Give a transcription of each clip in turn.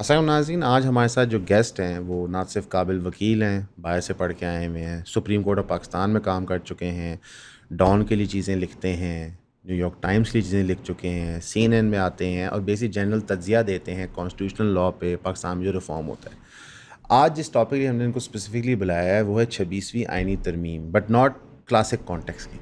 السلام ناظرین، آج ہمارے ساتھ جو گیسٹ ہیں وہ نہ صرف قابل وکیل ہیں، باہر سے پڑھ کے آئے ہوئے ہیں، سپریم کورٹ آف پاکستان میں کام کر چکے ہیں، ڈان کے لیے چیزیں لکھتے ہیں، نیو یارک ٹائمز کے لیے چیزیں لکھ چکے ہیں، سی این این میں آتے ہیں اور بیسک جنرل تجزیہ دیتے ہیں کانسٹیٹیوشنل لاء پہ، پاکستان میں جو ریفارم ہوتا ہے۔ آج جس ٹاپک لیے ہم نے ان کو اسپیسیفکلی بلایا ہے وہ ہے 26ویں آئینی ترمیم، بٹ ناٹ کلاسک کانٹیکس کی۔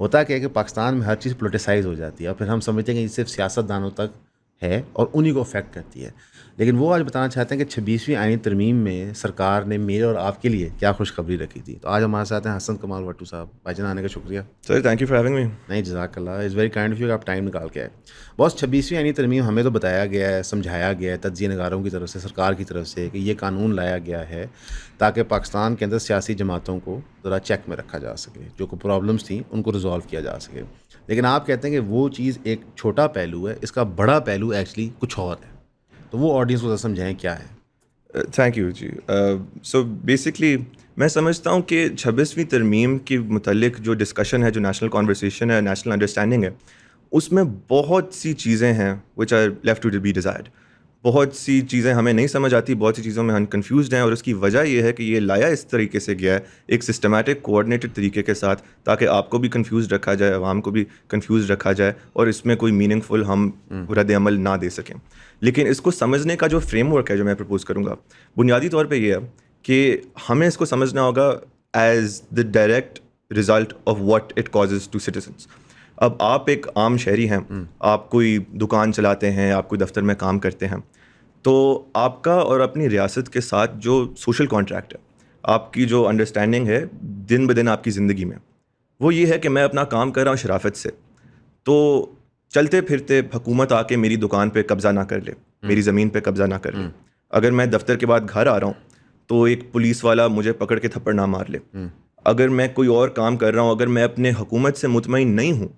ہوتا کیا ہے کہ پاکستان میں ہر چیز پولیٹیسائز ہو جاتی ہے اور پھر ہم سمجھتے ہیں کہ یہ صرف سیاست دانوں تک ہے اور انہی کو افیکٹ کرتی ہے، لیکن وہ آج بتانا چاہتے ہیں کہ 26ویں آئینی ترمیم میں سرکار نے میرے اور آپ کے لیے کیا خوشخبری رکھی تھی۔ تو آج ہمارے ساتھ ہیں حسن کمال وٹو صاحب۔ بھائی جان آنے کا شکریہ۔ Sir thank you for having me. نہیں، جزاک اللہ، is very kind of you کہ آپ ٹائم نکال کے آئے۔ بس 26ویں آئینی ترمیم ہمیں تو بتایا گیا ہے، سمجھایا گیا ہے تجزیہ نگاروں کی طرف سے، سرکار کی طرف سے، کہ یہ قانون لایا گیا ہے تاکہ پاکستان کے اندر سیاسی جماعتوں کو ذرا چیک میں رکھا جا سکے، جو کوئی پرابلمس تھیں ان کو ریزالو کیا جا سکے۔ لیکن آپ کہتے ہیں کہ وہ چیز ایک چھوٹا پہلو ہے، اس کا بڑا پہلو ایکچولی کچھ اور ہے، تو وہ آڈینس کو ذرا سمجھائیں کیا ہے۔ تھینک یو جی۔ سو بیسکلی میں سمجھتا ہوں کہ 26ویں ترمیم کے متعلق جو ڈسکشن ہے، جو نیشنل کانورسیشن ہے، نیشنل انڈرسٹینڈنگ ہے، اس میں بہت سی چیزیں ہیں which are left to be desired. بہت سی چیزیں ہمیں نہیں سمجھ آتی، بہت سی چیزوں میں ہم کنفیوزڈ ہیں، اور اس کی وجہ یہ ہے کہ یہ لایا اس طریقے سے گیا ہے، ایک سسٹمیٹک کوآرڈینیٹڈ طریقے کے ساتھ، تاکہ آپ کو بھی کنفیوز رکھا جائے، عوام کو بھی کنفیوز رکھا جائے، اور اس میں کوئی میننگ فل ہم رد عمل نہ دے سکیں۔ لیکن اس کو سمجھنے کا جو فریم ورک ہے جو میں پرپوز کروں گا، بنیادی طور پہ یہ ہے کہ ہمیں اس کو سمجھنا ہوگا as the direct result of what it causes to citizens. اب آپ ایک عام شہری ہیں، آپ کوئی دکان چلاتے ہیں، آپ کوئی دفتر میں کام کرتے ہیں، تو آپ کا اور اپنی ریاست کے ساتھ جو سوشل کانٹریکٹ ہے، آپ کی جو انڈرسٹینڈنگ ہے دن بدن آپ کی زندگی میں، وہ یہ ہے کہ میں اپنا کام کر رہا ہوں شرافت سے، تو چلتے پھرتے حکومت آ کے میری دکان پہ قبضہ نہ کر لے، میری زمین پہ قبضہ نہ کر لے۔ اگر میں دفتر کے بعد گھر آ رہا ہوں تو ایک پولیس والا مجھے پکڑ کے تھپڑ نہ مار لے۔ اگر میں کوئی اور کام کر رہا ہوں، اگر میں اپنے حکومت سے مطمئن نہیں ہوں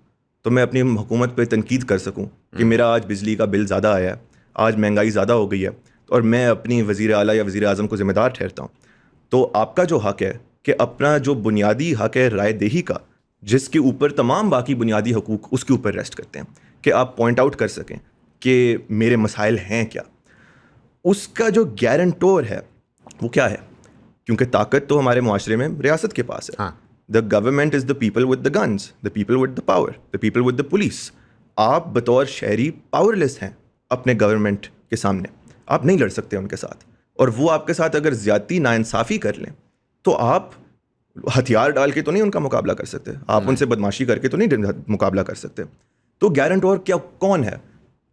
تو میں اپنی حکومت پہ تنقید کر سکوں کہ میرا آج بجلی کا بل زیادہ آیا ہے، آج مہنگائی زیادہ ہو گئی ہے، اور میں اپنی وزیر اعلیٰ یا وزیر اعظم کو ذمہ دار ٹھہرتا ہوں۔ تو آپ کا جو حق ہے کہ اپنا جو بنیادی حق ہے رائے دہی کا، جس کے اوپر تمام باقی بنیادی حقوق اس کے اوپر ریسٹ کرتے ہیں، کہ آپ پوائنٹ آؤٹ کر سکیں کہ میرے مسائل ہیں کیا، اس کا جو گارنٹور ہے وہ کیا ہے؟ کیونکہ طاقت تو ہمارے معاشرے میں ریاست کے پاس ہے۔ دا government is the people with the guns, the people with the power, the people with the police. آپ بطور شہری پاور لیس ہیں اپنے گورنمنٹ کے سامنے، آپ نہیں لڑ سکتے ان کے ساتھ، اور وہ آپ کے ساتھ اگر زیادتی ناانصافی کر لیں تو آپ ہتھیار ڈال کے تو نہیں ان کا مقابلہ کر سکتے، آپ ان سے بدماشی کر کے تو نہیں مقابلہ کر سکتے۔ تو گارنٹور کیا کون ہے؟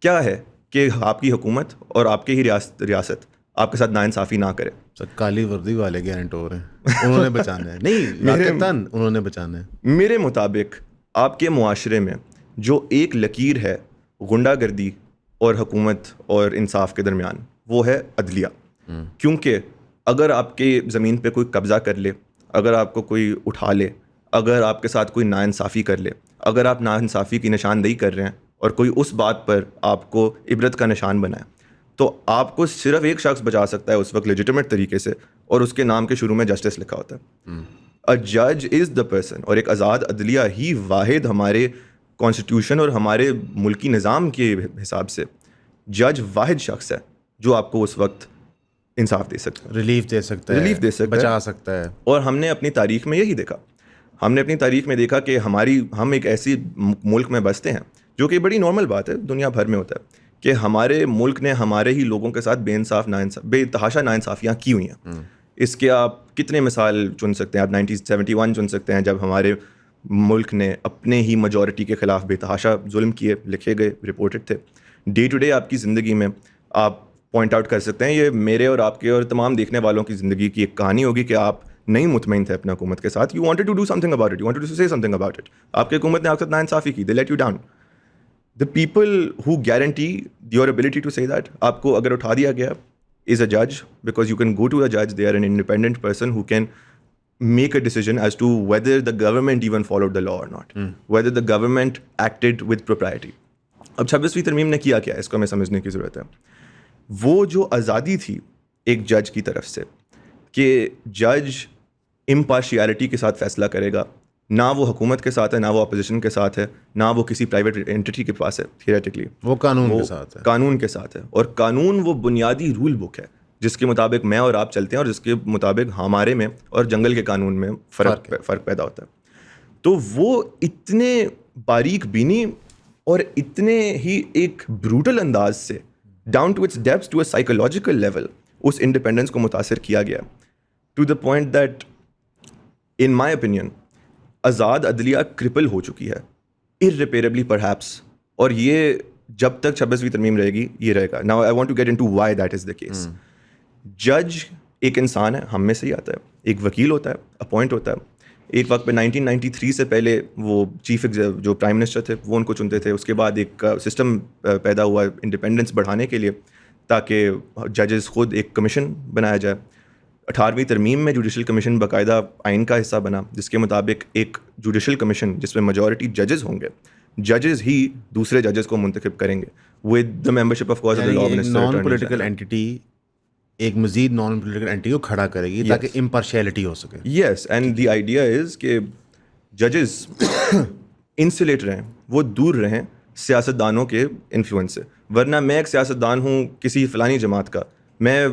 کیا ہے کہ آپ کی حکومت اور آپ کے ہی ریاست آپ کے ساتھ ناانصافی نہ کرے۔ سر کالی وردی والے گارنٹور ہیں، انہوں نے بچانا ہے، نہیں لاقتاً انہوں نے بچانا ہے۔ میرے مطابق آپ کے معاشرے میں جو ایک لکیر ہے غنڈہ گردی اور حکومت اور انصاف کے درمیان، وہ ہے عدلیہ۔ کیونکہ اگر آپ کے زمین پہ کوئی قبضہ کر لے، اگر آپ کو کوئی اٹھا لے، اگر آپ کے ساتھ کوئی ناانصافی کر لے، اگر آپ ناانصافی کی نشاندہی کر رہے ہیں اور کوئی اس بات پر آپ کو عبرت کا نشان بنائے، تو آپ کو صرف ایک شخص بچا سکتا ہے اس وقت لیجیٹمیٹ طریقے سے، اور اس کے نام کے شروع میں جسٹس لکھا ہوتا ہے۔ اے جج از دا پرسن، اور ایک آزاد عدلیہ ہی واحد ہمارے کانسٹیٹیوشن اور ہمارے ملکی نظام کے حساب سے جج واحد شخص ہے جو آپ کو اس وقت انصاف دے سکتا ہے، ریلیف دے سکتا ہے، بچا سکتا ہے۔ اور ہم نے اپنی تاریخ میں یہی دیکھا، ہم نے اپنی تاریخ میں دیکھا کہ ہم ایک ایسی ملک میں بستے ہیں، جو کہ بڑی نارمل بات ہے، دنیا بھر میں ہوتا ہے، کہ ہمارے ملک نے ہمارے ہی لوگوں کے ساتھ بے تحاشا ناانصافیاں کی ہوئی ہیں۔ اس کے آپ کتنے مثال چن سکتے ہیں؟ آپ 1971 چن سکتے ہیں، جب ہمارے ملک نے اپنے ہی میجورٹی کے خلاف بے تحاشا ظلم کیے، لکھے گئے، رپورٹڈ تھے۔ ڈے ٹو ڈے آپ کی زندگی میں آپ پوائنٹ آؤٹ کر سکتے ہیں، یہ میرے اور آپ کے اور تمام دیکھنے والوں کی زندگی کی ایک کہانی ہوگی کہ آپ نہیں مطمئن تھے اپنے حکومت کے ساتھ، you wanted to do something about it, you wanted to say something about it, آپ کی حکومت نے آپ کے ساتھ ناانصافی کی، they let you down. The people who guarantee your ability to say that، آپ کو اگر اٹھا دیا گیا، is a judge, because you can go to a judge, they are an independent person who can make a decision as to whether the government even followed the law or not, whether the government acted with propriety۔ اب 26ویں ترمیم نے کیا کیا، اس کو ہمیں سمجھنے کی ضرورت ہے۔ وہ جو آزادی تھی ایک جج کی طرف سے کہ جج امپارشیلٹی کے ساتھ فیصلہ کرے گا، نہ وہ حکومت کے ساتھ ہے، نہ وہ اپوزیشن کے ساتھ ہے، نہ وہ کسی پرائیویٹ اینٹی کے پاس ہے تھیوریٹیکلی. وہ قانون کے ساتھ ہے. قانون کے ساتھ ہے. اور قانون وہ بنیادی رول بک ہے جس کے مطابق میں اور آپ چلتے ہیں، اور جس کے مطابق ہمارے میں اور جنگل کے قانون میں فرق پیدا ہوتا ہے. تو وہ اتنے باریک بینی اور اتنے ہی ایک بروٹل انداز سے down to its depths to a psychological level اس انڈیپینڈنس کو متاثر کیا گیا to the point that in my opinion آزاد عدلیہ کرپل ہو چکی ہے irreparably perhaps. اور یہ جب تک 26ویں ترمیم رہے گی یہ رہے گا. Now I want to get into why that is the case. جج ایک انسان ہے، ہم میں سے ہی آتا ہے. ایک وکیل ہوتا ہے، اپوائنٹ ہوتا ہے. ایک وقت پہ 1993 سے پہلے وہ چیف جو پرائم منسٹر تھے وہ ان کو چنتے تھے. اس کے بعد ایک سسٹم پیدا ہوا انڈیپینڈنس بڑھانے کے لیے تاکہ ججز خود ایک کمیشن بنایا جائے. 18ویں ترمیم میں جوڈیشل کمیشن باقاعدہ آئین کا حصہ بنا جس کے مطابق ایک جوڈیشل کمیشن جس میں میجورٹی ججز ہوں گے، ججز ہی دوسرے ججز کو منتخب کریں گے with the membership of course of the law minister. Non political entity ایک مزید نان پولیٹیکل اینٹی کو کھڑا کرے گی تاکہ امپارشیلٹی ہو سکے. یس، اینڈ دی آئیڈیا از کہ ججز انسولیٹ رہیں، وہ دور رہیں سیاستدانوں کے انفلوئنس سے. ورنہ میں ایک سیاستدان ہوں کسی فلانی جماعت کا، میں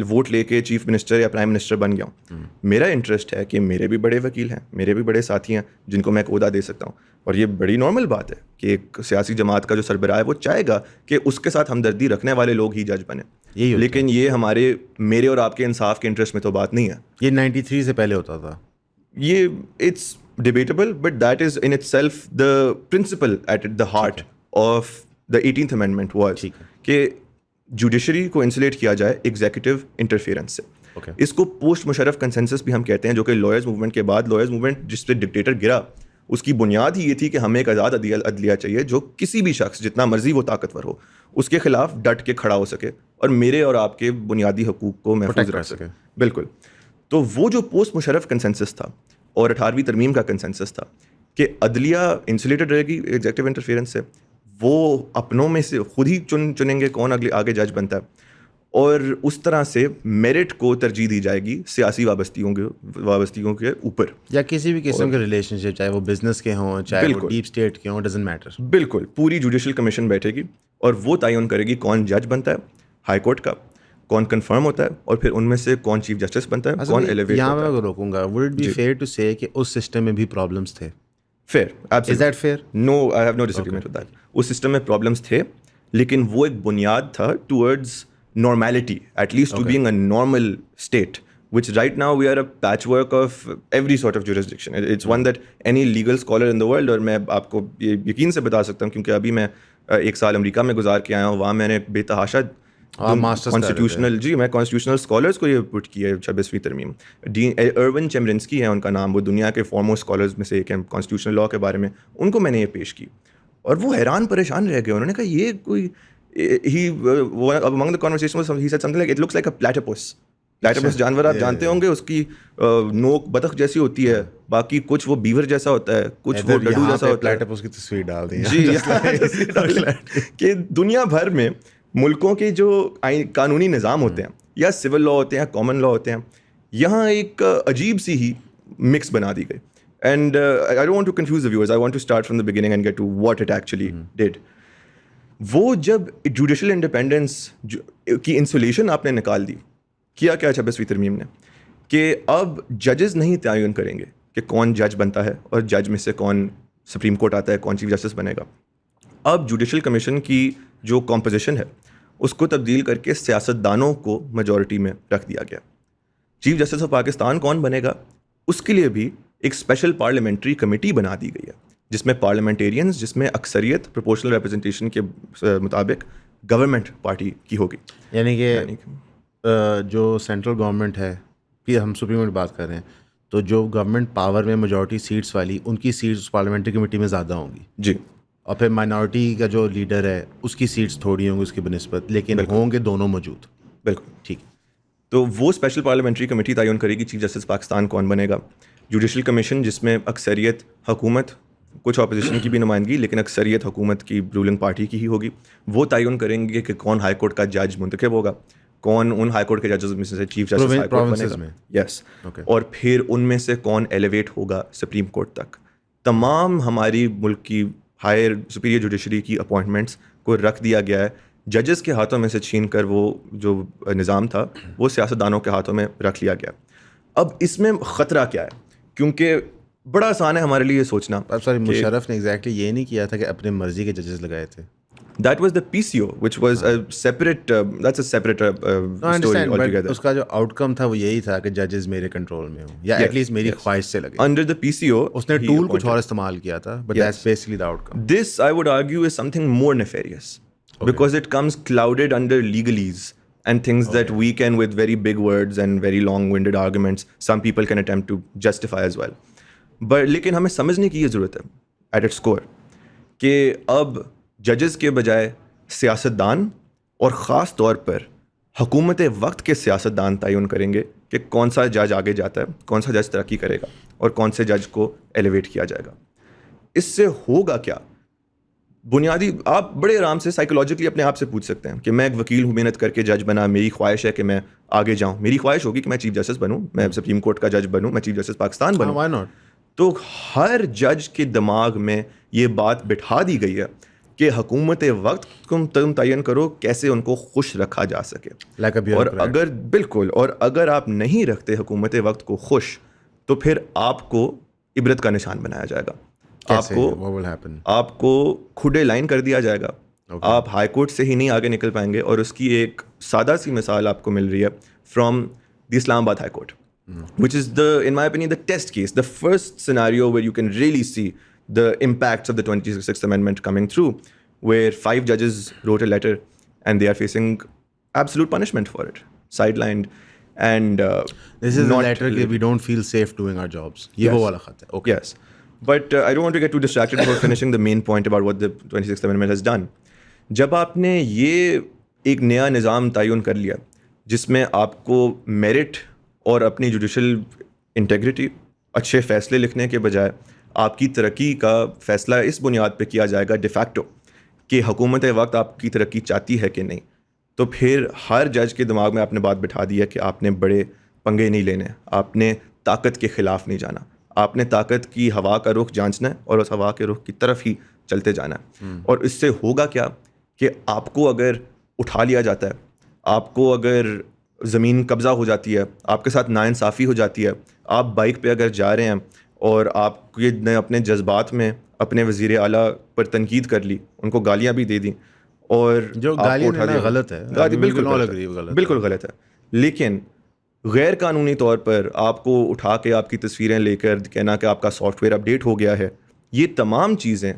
ووٹ لے کے چیف منسٹر یا پرائم منسٹر بن گیا ہوں. میرا انٹرسٹ ہے کہ میرے بھی بڑے وکیل ہیں، میرے بھی بڑے ساتھی ہیں جن کو میں ایک عہدہ دے سکتا ہوں. اور یہ بڑی نارمل بات ہے کہ ایک سیاسی جماعت کا جو سربراہ ہے وہ چاہے گا کہ اس کے ساتھ ہمدردی رکھنے والے لوگ ہی جج بنے. لیکن یہ میرے اور آپ کے انصاف کے انٹرسٹ میں تو بات نہیں ہے. یہ 93 سے پہلے ہوتا تھا. یہ it's debatable but that is in itself the principle at the heart of the 18th amendment was کہ جوڈیشری کو انسولیٹ کیا جائے ایگزیکٹو انٹرفیئرنس سے. اس کو پوسٹ مشرف کنسنسس بھی ہم کہتے ہیں، جو کہ لائرز موومنٹ کے بعد لائرز موومنٹ جس پہ ڈکٹیٹر گرا اس کی بنیاد ہی یہ تھی کہ ہمیں ایک آزاد عدلیہ چاہیے جو کسی بھی شخص جتنا مرضی وہ طاقتور ہو اس کے خلاف ڈٹ کے کھڑا ہو سکے اور میرے اور آپ کے بنیادی حقوق کو محفوظ رکھ سکے. بالکل. تو وہ جو پوسٹ مشرف کنسنسس تھا اور 18ویں ترمیم کا کنسنسس تھا کہ عدلیہ انسولیٹڈ رہے گی ایگزیکٹو انٹرفیئرنس سے، وہ اپنوں میں سے خود ہی چنیں گے کون آگے جج بنتا ہے، اور اس طرح سے میرٹ کو ترجیح دی جائے گی سیاسی وابستگیوں کے اوپر، یا کسی بھی قسم کے ریلیشن شپ، چاہے وہ بزنس کے ہوں چاہے وہ ڈیپ اسٹیٹ کے ہوں، ڈزنٹ میٹر. بالکل. پوری جوڈیشل کمیشن بیٹھے گی اور وہ تعین کرے گی کون جج بنتا ہے ہائی کورٹ کا، کون کنفرم ہوتا ہے، اور پھر ان میں سے کون چیف جسٹس بنتا ہے، کون ایلیویٹ. یہاں میں روکوں گا. Would it be fair to say کہ اس سسٹم میں بھی پرابلمس تھے؟ Fair. Is that fair? No, I have no disagreement with that. اس سسٹم میں پرابلمس تھے لیکن وہ ایک بنیاد تھا towards normality, at least to being a normal state, which right now we are a patchwork of every sort of jurisdiction. It's one that any legal scholar in the world، اور میں آپ کو یہ یقین سے بتا سکتا ہوں کیونکہ ابھی میں 1 سال امریکہ میں گزار کے آیا ہوں، وہاں میں نے بے تحاشا کانسٹیٹیوشنل اسکالرس کو یہ پٹ کیا ہے 26ویں ترمیم. ارون چیمرنسکی ہے ان کا نام، وہ دنیا کے فارموسٹ اسکالرز میں سے ایک ہیں کانسٹیٹیوشنل لا کے بارے میں. ان کو میں نے یہ پیش کی اور وہ حیران پریشان رہ گئے. انہوں نے کہا یہ کوئی among the conversation was he said something like it looks like a platypus. platypus جانور آپ جانتے ہوں گے، اس کی نوک بطخ جیسی ہوتی ہے، باقی کچھ وہ بیور جیسا ہوتا ہے، کچھ وہ ڈڈو جیسا ہوتا ہے. پلیٹپس کی تصویر ڈال دی جی کہ دنیا بھر میں ملکوں کے جو قانونی نظام ہوتے ہیں یا سول لا ہوتے ہیں، کامن لا ہوتے ہیں، یہاں ایک عجیب سی ہی مکس بنا دی گئی. And I don't want to confuse the viewers. I want to start from the beginning and get to what it actually did. وہ جب جوڈیشل انڈیپینڈنس کی انسولیشن آپ نے نکال دی، کیا 26ویں ترمیم نے کہ اب ججز نہیں تعین کریں گے کہ کون جج بنتا ہے اور جج میں سے کون سپریم کورٹ آتا ہے، کون چیف جسٹس بنے گا. اب جوڈیشل کمیشن کی جو کمپوزیشن ہے اس کو تبدیل کر کے سیاستدانوں کو میجورٹی میں رکھ دیا گیا. چیف جسٹس آف پاکستان کون بنے گا اس کے لیے بھی ایک اسپیشل پارلیمنٹری کمیٹی بنا دی گئی ہے جس میں پارلیمنٹیرینز، جس میں اکثریت پروپورشنل ریپرزنٹیشن کے مطابق گورنمنٹ پارٹی کی ہوگی. یعنی کہ جو سینٹرل گورنمنٹ ہے، پھر ہم سپریم کورٹ کی بات کر رہے ہیں، تو جو گورنمنٹ پاور میں میجورٹی سیٹس والی، ان کی سیٹس پارلیمنٹری کمیٹی میں زیادہ ہوں گی. جی. اور پھر مائنورٹی کا جو لیڈر ہے اس کی سیٹس تھوڑی ہوں گی اس کی بنسبت، لیکن ہوں گے دونوں موجود. بالکل ٹھیک. تو وہ اسپیشل پارلیمنٹری کمیٹی تعین کرے گی چیف جسٹس پاکستان کون بنے گا. جوڈیشل کمیشن جس میں اکثریت حکومت، کچھ اپوزیشن کی بھی نمائندگی، لیکن اکثریت حکومت کی رولنگ پارٹی کی ہی ہوگی. وہ تعین کریں گے کہ کون ہائی کورٹ کا جج منتخب ہوگا، کون ان ہائی کورٹ کے ججز میں سے چیف جسٹس ہائی کورٹ بنے گا. یس. اور پھر ان میں سے کون ایلیویٹ ہوگا سپریم کورٹ تک. تمام ہماری ملک کی ہائر سپیریئر جوڈیشری کی اپوائنٹمنٹس کو رکھ دیا گیا ہے ججز کے ہاتھوں میں سے چھین کر. وہ جو نظام تھا وہ سیاستدانوں کے ہاتھوں میں رکھ لیا گیا. اب اس میں خطرہ کیا ہے؟ کیونکہ بڑا آسان ہے ہمارے لیے یہ سوچنا. اب سوری, مشرف نے ایگزیکٹلی یہ نہیں کیا تھا کہ اپنے مرضی کے ججز لگائے تھے. That was the PCO, which was a separate, that's a separate story altogether. اس کا جو آؤٹ کم تھا وہ یہی تھا کہ ججز میرے کنٹرول میں ہوں یا ایٹ لیسٹ میری خواہش سے لگے. Under the PCO, اس نے ٹول کچھ اور استعمال کیا تھا, but that's basically the outcome. This, I would argue, is something more nefarious because it comes clouded under legalese and things that we can, with very big words and very long-winded arguments, some people can attempt to justify as well. But لیکن ہمیں سمجھنے کی یہ ضرورت ہے at its core کہ اب ججز کے بجائے سیاستدان اور خاص طور پر حکومت وقت کے سیاستدان تعین کریں گے کہ کون سا جج آگے جاتا ہے, کون سا جج ترقی کرے گا اور کون سے جج کو ایلیویٹ کیا جائے گا. اس سے ہوگا کیا؟ بنیادی آپ بڑے آرام سے سائیکولوجیکلی اپنے آپ سے پوچھ سکتے ہیں کہ میں ایک وکیل ہوں, محنت کر کے جج بنا, میری خواہش ہے کہ میں آگے جاؤں, میری خواہش ہوگی کہ میں چیف جسٹس بنوں, میں سپریم کورٹ کا جج بنوں, میں chief justice Pakistan Bannu. Why not? تو ہر جج کے دماغ میں یہ بات بٹھا دی گئی ہے کہ حکومت وقت تم تعین کرو کیسے ان کو خوش رکھا جا سکے. اور اگر بالکل, اور اگر آپ نہیں رکھتے حکومت وقت کو خوش تو پھر آپ کو عبرت کا نشان بنایا جائے گا. آپ کو کھڈے لائن کر دیا جائے گا. آپ ہائی کورٹ سے ہی نہیں آگے نکل پائیں گے. اور اس کی ایک سادہ سی مثال آپ کو مل رہی ہے فرام دی اسلام آباد high court, which is in my opinion the test case, the first scenario where you can really see the impacts of the 26th Amendment coming through, where 5 judges wrote a letter and they are facing absolute punishment for it, sidelined and this is a letter that we don't feel safe doing our jobs. Ye wo wala khat hai. Okay. Yes. But I don't want to get too distracted before finishing the main point about what the 26th Amendment has done. جب آپ نے یہ ایک نیا نظام تعین کر لیا جس میں آپ کو میرٹ اور اپنی جوڈیشل انٹیگریٹی, اچھے فیصلے لکھنے کے بجائے آپ کی ترقی کا فیصلہ اس بنیاد پہ کیا جائے گا ڈیفیکٹو کہ حکومت وقت آپ کی ترقی چاہتی ہے کہ نہیں, تو پھر ہر جج کے دماغ میں آپ نے بات بٹھا دی ہے کہ آپ نے بڑے پنگے نہیں لینے, آپ نے طاقت کے خلاف نہیں جانا, آپ نے طاقت کی ہوا کا رخ جانچنا ہے اور اس ہوا کے رخ کی طرف ہی چلتے جانا ہے. اور اس سے ہوگا کیا کہ آپ کو اگر اٹھا لیا جاتا ہے, آپ کو اگر زمین قبضہ ہو جاتی ہے, آپ کے ساتھ ناانصافی ہو جاتی ہے, آپ بائک پہ اگر جا رہے ہیں اور آپ نے اپنے جذبات میں اپنے وزیر اعلیٰ پر تنقید کر لی, ان کو گالیاں بھی دے دیں, اور جو گالیاں دینا غلط ہے, بالکل غلط ہے, لیکن غیر قانونی طور پر آپ کو اٹھا کے آپ کی تصویریں لے کر کہنا کہ آپ کا سافٹ ویئر اپڈیٹ ہو گیا ہے, یہ تمام چیزیں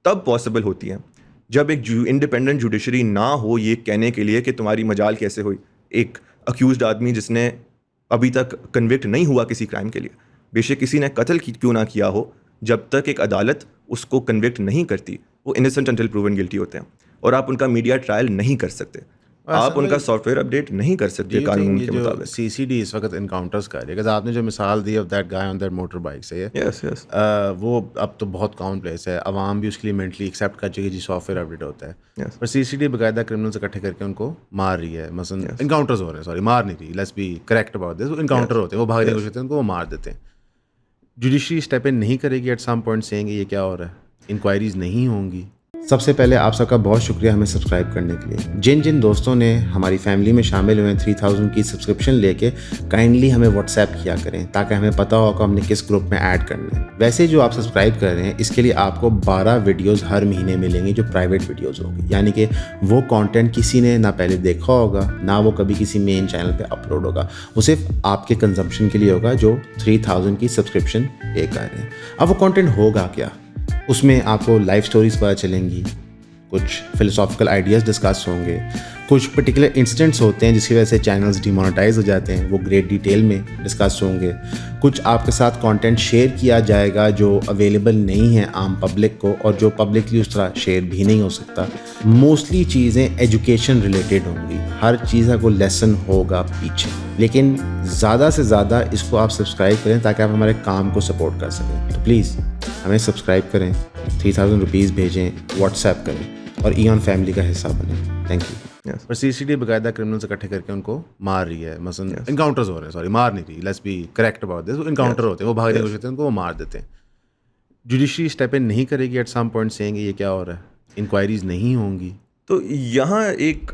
تب پاسبل ہوتی ہیں جب ایک انڈیپینڈنٹ جوڈیشری نہ ہو یہ کہنے کے لیے کہ تمہاری مجال کیسے ہوئی. ایک اکیوزڈ آدمی جس نے ابھی تک کنوکٹ نہیں ہوا کسی کرائم کے لیے, بے شک کسی نے قتل کیوں نہ کیا ہو, جب تک ایک عدالت اس کو کنوکٹ نہیں کرتی وہ انسنٹ انٹل پروون گلٹی ہوتے ہیں, اور آپ ان کا میڈیا ٹرائل نہیں کر سکتے, آپ ان کا سافٹ ویئر اپڈیٹ نہیں کر سکتے قانون کے مطابق. سی سی ڈی اس وقت انکاؤنٹرز کر رہی ہے, کہ آپ نے جو مثال the of that guy on that motor bike سے, وہ اب تو بہت کامن پلیس ہے, عوام بھی اس کے لیے مینٹلی ایکسیپٹ کر چکی جی سافٹ ویئر اپڈیٹ ہوتا ہے, پر سی سی ڈی باقاعدہ کرمنلز اکٹھے کر کے ان کو مار رہی ہے. مثلاً انکاؤنٹرز ہو رہے ہیں, سوری مار نہیں رہی, let's be correct about this, encounter ہوتے ہیں, وہ بھاگنے کی کوشش کرتے ہیں, ان کو وہ مار دیتے ہیں. جوڈیشری اسٹیپ ان نہیں کرے گی ایٹ سم پوائنٹ سینگ یہ کیا ہو رہا ہے, انکوائریز نہیں ہوں گی. سب سے پہلے آپ سب کا بہت شکریہ ہمیں سبسکرائب کرنے کے لیے. جن دوستوں نے ہماری فیملی میں شامل ہوئے ہیں 3000 کی سبسکرپشن لے کے, کائنڈلی ہمیں واٹس ایپ کیا کریں تاکہ ہمیں پتہ ہو کہ ہم نے کس گروپ میں ایڈ کرنا ہے. ویسے جو آپ سبسکرائب کر رہے ہیں اس کے لیے آپ کو 12 ویڈیوز ہر مہینے ملیں گی جو پرائیویٹ ویڈیوز ہوگی, یعنی کہ وہ کانٹینٹ کسی نے نہ پہلے دیکھا ہوگا نہ وہ کبھی کسی مین چینل پہ اپلوڈ ہوگا, وہ صرف آپ کے کنزمپشن کے لیے ہوگا جو 3000 کی سبسکرپشن پے کر رہے ہیں. اب وہ کانٹینٹ ہوگا کیا, اس میں آپ کو لائف سٹوریز پتہ چلیں گی, کچھ فلسافیکل آئیڈیاز ڈسکس ہوں گے, کچھ پرٹیکولر انسٹنٹس ہوتے ہیں جس کی وجہ سے چینلز ڈیمونیٹائز ہو جاتے ہیں, وہ گریٹ ڈیٹیل میں ڈسکس ہوں گے. کچھ آپ کے ساتھ کانٹینٹ شیئر کیا جائے گا جو اویلیبل نہیں ہے عام پبلک کو, اور جو پبلکلی اس طرح شیئر بھی نہیں ہو سکتا. موسٹلی چیزیں ایجوکیشن ریلیٹڈ ہوں گی, ہر چیز کا کوئی لیسن ہوگا پیچھے, لیکن زیادہ سے زیادہ اس کو آپ سبسکرائب کریں تاکہ آپ ہمارے کام کو سپورٹ کر سکیں. تو پلیز ہمیں سبسکرائب کریں, 3000 روپیز بھیجیں, واٹس ایپ کریں اور ایون فیملی کا حصہ بنیں. Thank you. پر سی سی ڈی باقاعدہ کرمنلز اکٹھے کر کے ان کو مار رہی ہے. مثلاً انکاؤنٹرز ہو رہے ہیں, سوری مار نہیں رہی, let's be correct about this, encounter ہوتے ہیں, وہ بھاگنے کی کوشش کرتے ہیں, ان کو وہ مار دیتے ہیں. جوڈیشری اسٹیپ ان نہیں کرے گی ایٹ سم پوائنٹ سینگ یہ کیا ہو رہا ہے, انکوائریز نہیں ہوں گی. تو یہاں ایک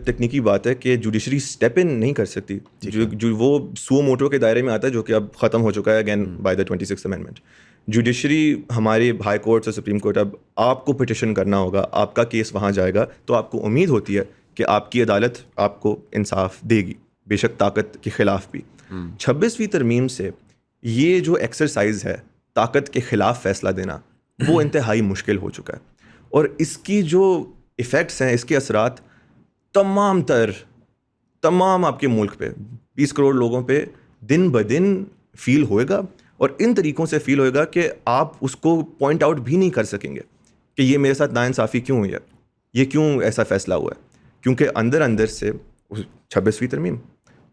تکنیکی بات ہے کہ جوڈیشری اسٹیپ ان نہیں کر سکتی, جو وہ سو موٹو کے دائرے میں آتا ہے جو کہ اب ختم ہو چکا ہے again by the 26th amendment. Judiciary ہمارے ہائی کورٹ اور سپریم کورٹ, اب آپ کو پٹیشن کرنا ہوگا, آپ کا کیس وہاں جائے گا, تو آپ کو امید ہوتی ہے کہ آپ کی عدالت آپ کو انصاف دے گی, بے شک طاقت کے خلاف بھی. 26ویں ترمیم سے یہ جو ایکسرسائز ہے طاقت کے خلاف فیصلہ دینا, وہ انتہائی مشکل ہو چکا ہے. اور اس کی جو ایفیکٹس ہیں, اس کے اثرات تمام آپ کے ملک پہ 20 کروڑ لوگوں پہ دن بدن فیل ہوئے گا, اور ان طریقوں سے فیل ہوئے گا کہ آپ اس کو پوائنٹ آؤٹ بھی نہیں کر سکیں گے کہ یہ میرے ساتھ ناانصافی کیوں ہوئی ہے, یہ کیوں ایسا فیصلہ ہوا ہے. کیونکہ اندر سے 26ویں ترمیم,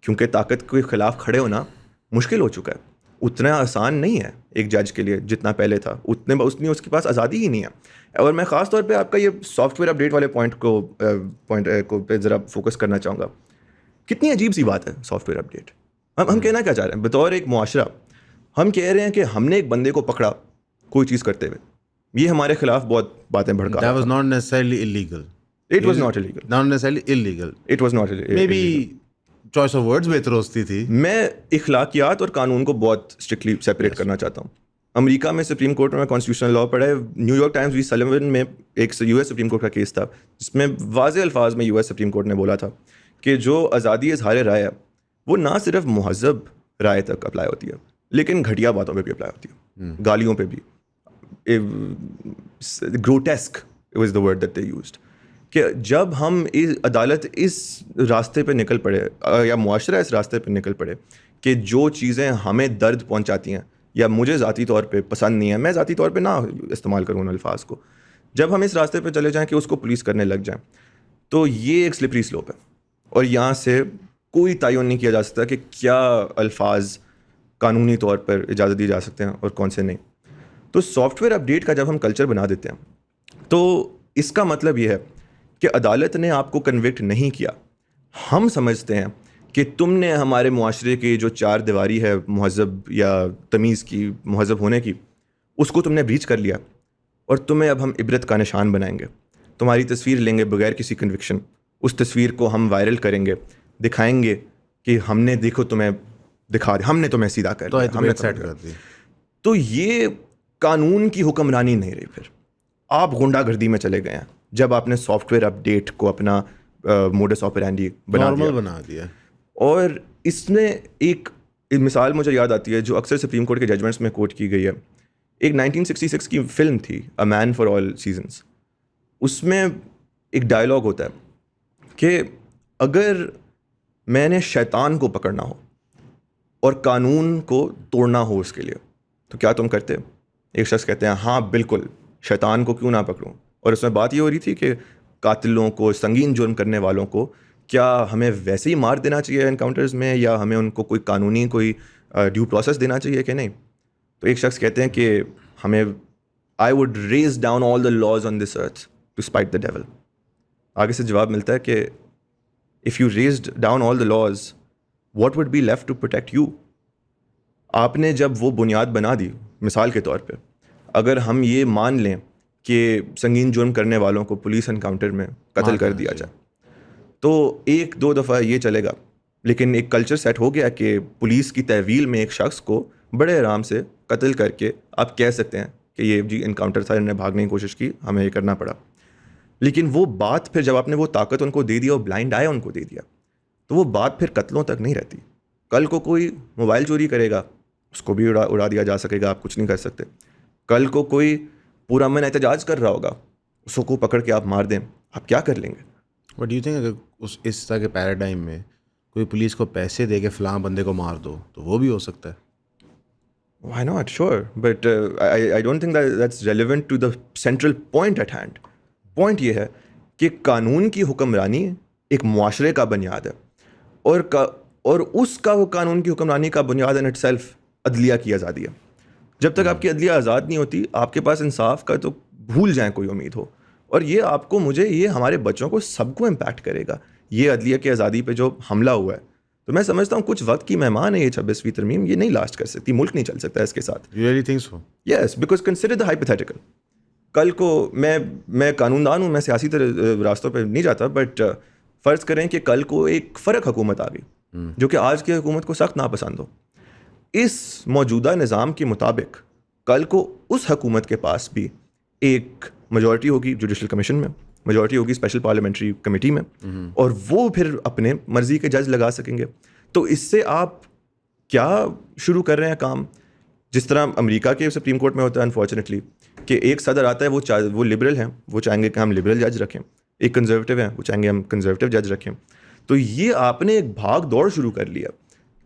کیونکہ طاقت کے خلاف کھڑے ہونا مشکل ہو چکا ہے, اتنا آسان نہیں ہے ایک جج کے لیے جتنا پہلے تھا, اتنی اس کے پاس آزادی ہی نہیں ہے. اور میں خاص طور پہ آپ کا یہ سافٹ ویئر اپڈیٹ والے پوائنٹ کو پہ ذرا فوکس کرنا چاہوں گا. کتنی عجیب سی بات ہے سافٹ ویئر اپڈیٹ. ہم کہنا کیا چاہ رہے ہیں بطور ایک معاشرہ, ہم کہہ رہے ہیں کہ ہم نے ایک بندے کو پکڑا کوئی چیز کرتے ہوئے, یہ ہمارے خلاف بہت باتیں بھڑکا. That was not necessarily illegal. It was not illegal. Not necessarily illegal. It was not illegal. Maybe choice of words بہتر ہوتی تھی. میں اخلاقیات اور قانون کو بہت اسٹرکٹلی سیپریٹ کرنا چاہتا ہوں. امریکہ میں سپریم کورٹ میں کانسٹیٹیوشنل لا پڑھا ہے. New York Times v Sullivan میں ایک یو ایس سپریم کورٹ کا کیس تھا جس میں واضح الفاظ میں یو ایس سپریم کورٹ نے بولا تھا کہ جو آزادی اظہار رائے ہے وہ نہ صرف مہذب رائے تک اپلائی ہوتی ہے, لیکن گھٹیا باتوں پہ بھی اپلائی ہوتی ہے, گالیوں پہ بھی. Grotesque was the word that they used. کہ جب ہم عدالت اس راستے پہ نکل پڑے یا معاشرہ اس راستے پہ نکل پڑے کہ جو چیزیں ہمیں درد پہنچاتی ہیں یا مجھے ذاتی طور پہ پسند نہیں ہے, میں ذاتی طور پہ نہ استعمال کروں ان الفاظ کو, جب ہم اس راستے پہ چلے جائیں کہ اس کو پولیس کرنے لگ جائیں, تو یہ ایک سلپری سلوپ ہے. اور یہاں سے کوئی تعین نہیں کیا جا سکتا کہ کیا الفاظ قانونی طور پر اجازت دی جا سکتے ہیں اور کون سے نہیں. تو سافٹ ویئر اپڈیٹ کا جب ہم کلچر بنا دیتے ہیں تو اس کا مطلب یہ ہے کہ عدالت نے آپ کو کنوکٹ نہیں کیا. ہم سمجھتے ہیں کہ تم نے ہمارے معاشرے کی جو چار دیواری ہے مہذب یا تمیز کی, مہذب ہونے کی, اس کو تم نے بریچ کر لیا, اور تمہیں اب ہم عبرت کا نشان بنائیں گے. تمہاری تصویر لیں گے بغیر کسی کنوکشن, اس تصویر کو ہم وائرل کریں گے, دکھائیں گے کہ ہم نے دیکھو تمہیں دکھا دیا, ہم نے تمہیں سیدھا کر دیا, ہم نے سیٹ کر دیا. تو یہ قانون کی حکمرانی نہیں رہی. پھر آپ غنڈہ گردی میں چلے گئے ہیں جب آپ نے سافٹ ویئر اپڈیٹ کو اپنا موڈس آپرینڈی بنا دیا. اور اس میں ایک مثال مجھے یاد آتی ہے جو اکثر سپریم کورٹ کے ججمنٹس میں کوٹ کی گئی ہے. ایک 1966 کی فلم تھی اے مین فار آل سیزنس. اس میں ایک ڈائلاگ ہوتا ہے کہ اگر میں نے شیطان کو پکڑنا ہو اور قانون کو توڑنا ہو اس کے لیے تو کیا تم کرتے؟ ایک شخص کہتے ہیں ہاں بالکل, شیطان کو کیوں نہ پکڑوں. اور اس میں بات یہ ہو رہی تھی کہ قاتلوں کو, سنگین جرم کرنے والوں کو کیا ہمیں ویسے ہی مار دینا چاہیے انکاؤنٹرز میں, یا ہمیں ان کو کوئی قانونی کوئی ڈیو پروسیس دینا چاہیے کہ نہیں. تو ایک شخص کہتے ہیں کہ ہمیں I would raze down all the laws on this earth to spite the devil. آگے سے جواب ملتا ہے کہ if you razed down all the laws what would be left to protect you. آپ نے جب وہ بنیاد بنا دی, مثال کے طور پہ اگر ہم یہ مان لیں کہ سنگین جرم کرنے والوں کو پولیس انکاؤنٹر میں قتل کر دیا جائے تو ایک دو دفعہ یہ چلے گا, لیکن ایک کلچر سیٹ ہو گیا کہ پولیس کی تحویل میں ایک شخص کو بڑے آرام سے قتل کر کے آپ کہہ سکتے ہیں کہ یہ جی انکاؤنٹر تھا, انہوں نے بھاگنے کی کوشش کی, ہمیں یہ کرنا پڑا. لیکن وہ بات پھر جب آپ نے وہ طاقت ان کو دے دیا اور بلائنڈ آیا ان کو دے دیا, تو وہ بات پھر قتلوں تک نہیں رہتی. کل کو کوئی موبائل چوری کرے گا, اس کو بھی اڑا دیا جا سکے گا, آپ کچھ نہیں کر سکتے. کل کو کوئی پورا امن احتجاج کر رہا ہوگا, اس کو پکڑ کے آپ مار دیں, آپ کیا کر لیں گے؟ بٹ یو تھنک اگر اس طرح کے پیراڈائم میں کوئی پولیس کو پیسے دے کے فلاں بندے کو مار دو تو وہ بھی ہو سکتا ہے. Why not? Sure. But I don't think that's relevant to the central point at hand. Point یہ ہے کہ قانون کی حکمرانی ایک معاشرے کا بنیاد ہے, اور اس کا وہ قانون کی حکمرانی کا بنیاد ان اٹ سیلف عدلیہ کی آزادی ہے. جب تک آپ کی عدلیہ آزاد نہیں ہوتی, آپ کے پاس انصاف کا تو بھول جائیں کوئی امید ہو. اور یہ آپ کو, مجھے, یہ ہمارے بچوں کو, سب کو امپیکٹ کرے گا. یہ عدلیہ کی آزادی پہ جو حملہ ہوا ہے, تو میں سمجھتا ہوں کچھ وقت کی مہمان ہے یہ 26ویں ترمیم, یہ نہیں لاسٹ کر سکتی, ملک نہیں چل سکتا اس کے ساتھ. You really think so? Yes, because consider the hypothetical. کل کو میں قانون دان ہوں, میں سیاسی راستوں پہ نہیں جاتا, بٹ فرض کریں کہ کل کو ایک فرق حکومت آ گئی جو کہ آج کی حکومت کو سخت ناپسند ہو. اس موجودہ نظام کے مطابق کل کو اس حکومت کے پاس بھی ایک میجورٹی ہوگی جوڈیشل کمیشن میں, میجورٹی ہوگی اسپیشل پارلیمنٹری کمیٹی میں, اور وہ پھر اپنے مرضی کے جج لگا سکیں گے. تو اس سے آپ کیا شروع کر رہے ہیں کام, جس طرح امریکہ کے سپریم کورٹ میں ہوتا ہے انفارچونیٹلی, کہ ایک صدر آتا ہے, وہ لبرل ہیں, وہ چاہیں گے کہ ہم لبرل جج رکھیں, ایک کنزرویٹو ہیں, وہ چاہیں گے ہم کنزرویٹو جج رکھیں. تو یہ آپ نے ایک بھاگ دوڑ شروع کر لیا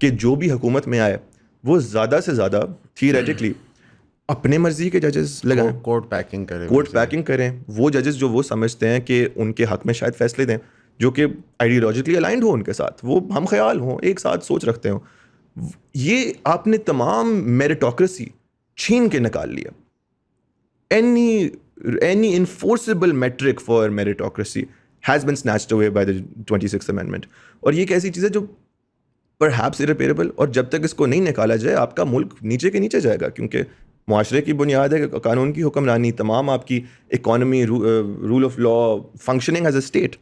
کہ جو بھی حکومت میں آئے وہ زیادہ سے زیادہ تھیوریٹکلی اپنے مرضی کے ججز لگائیں, کورٹ پیکنگ کریں, وہ ججز جو وہ سمجھتے ہیں کہ ان کے حق میں شاید فیصلے دیں, جو کہ آئیڈیالوجیکلی الائنڈ ہو ان کے ساتھ, وہ ہم خیال ہوں, ایک ساتھ سوچ رکھتے ہوں. یہ آپ نے تمام میریٹوکریسی چھین کے نکال لیا. any enforceable metric for meritocracy has been snatched away by the 26th Amendment. اور یہ ایک ایسی چیز ہے جو perhaps irreparable, اور جب تک اس کو نہیں نکالا جائے آپ کا ملک نیچے کے نیچے جائے گا, کیونکہ معاشرے کی بنیاد ہے قانون کی حکمرانی, تمام آپ کی economy, rule of law, functioning as a state,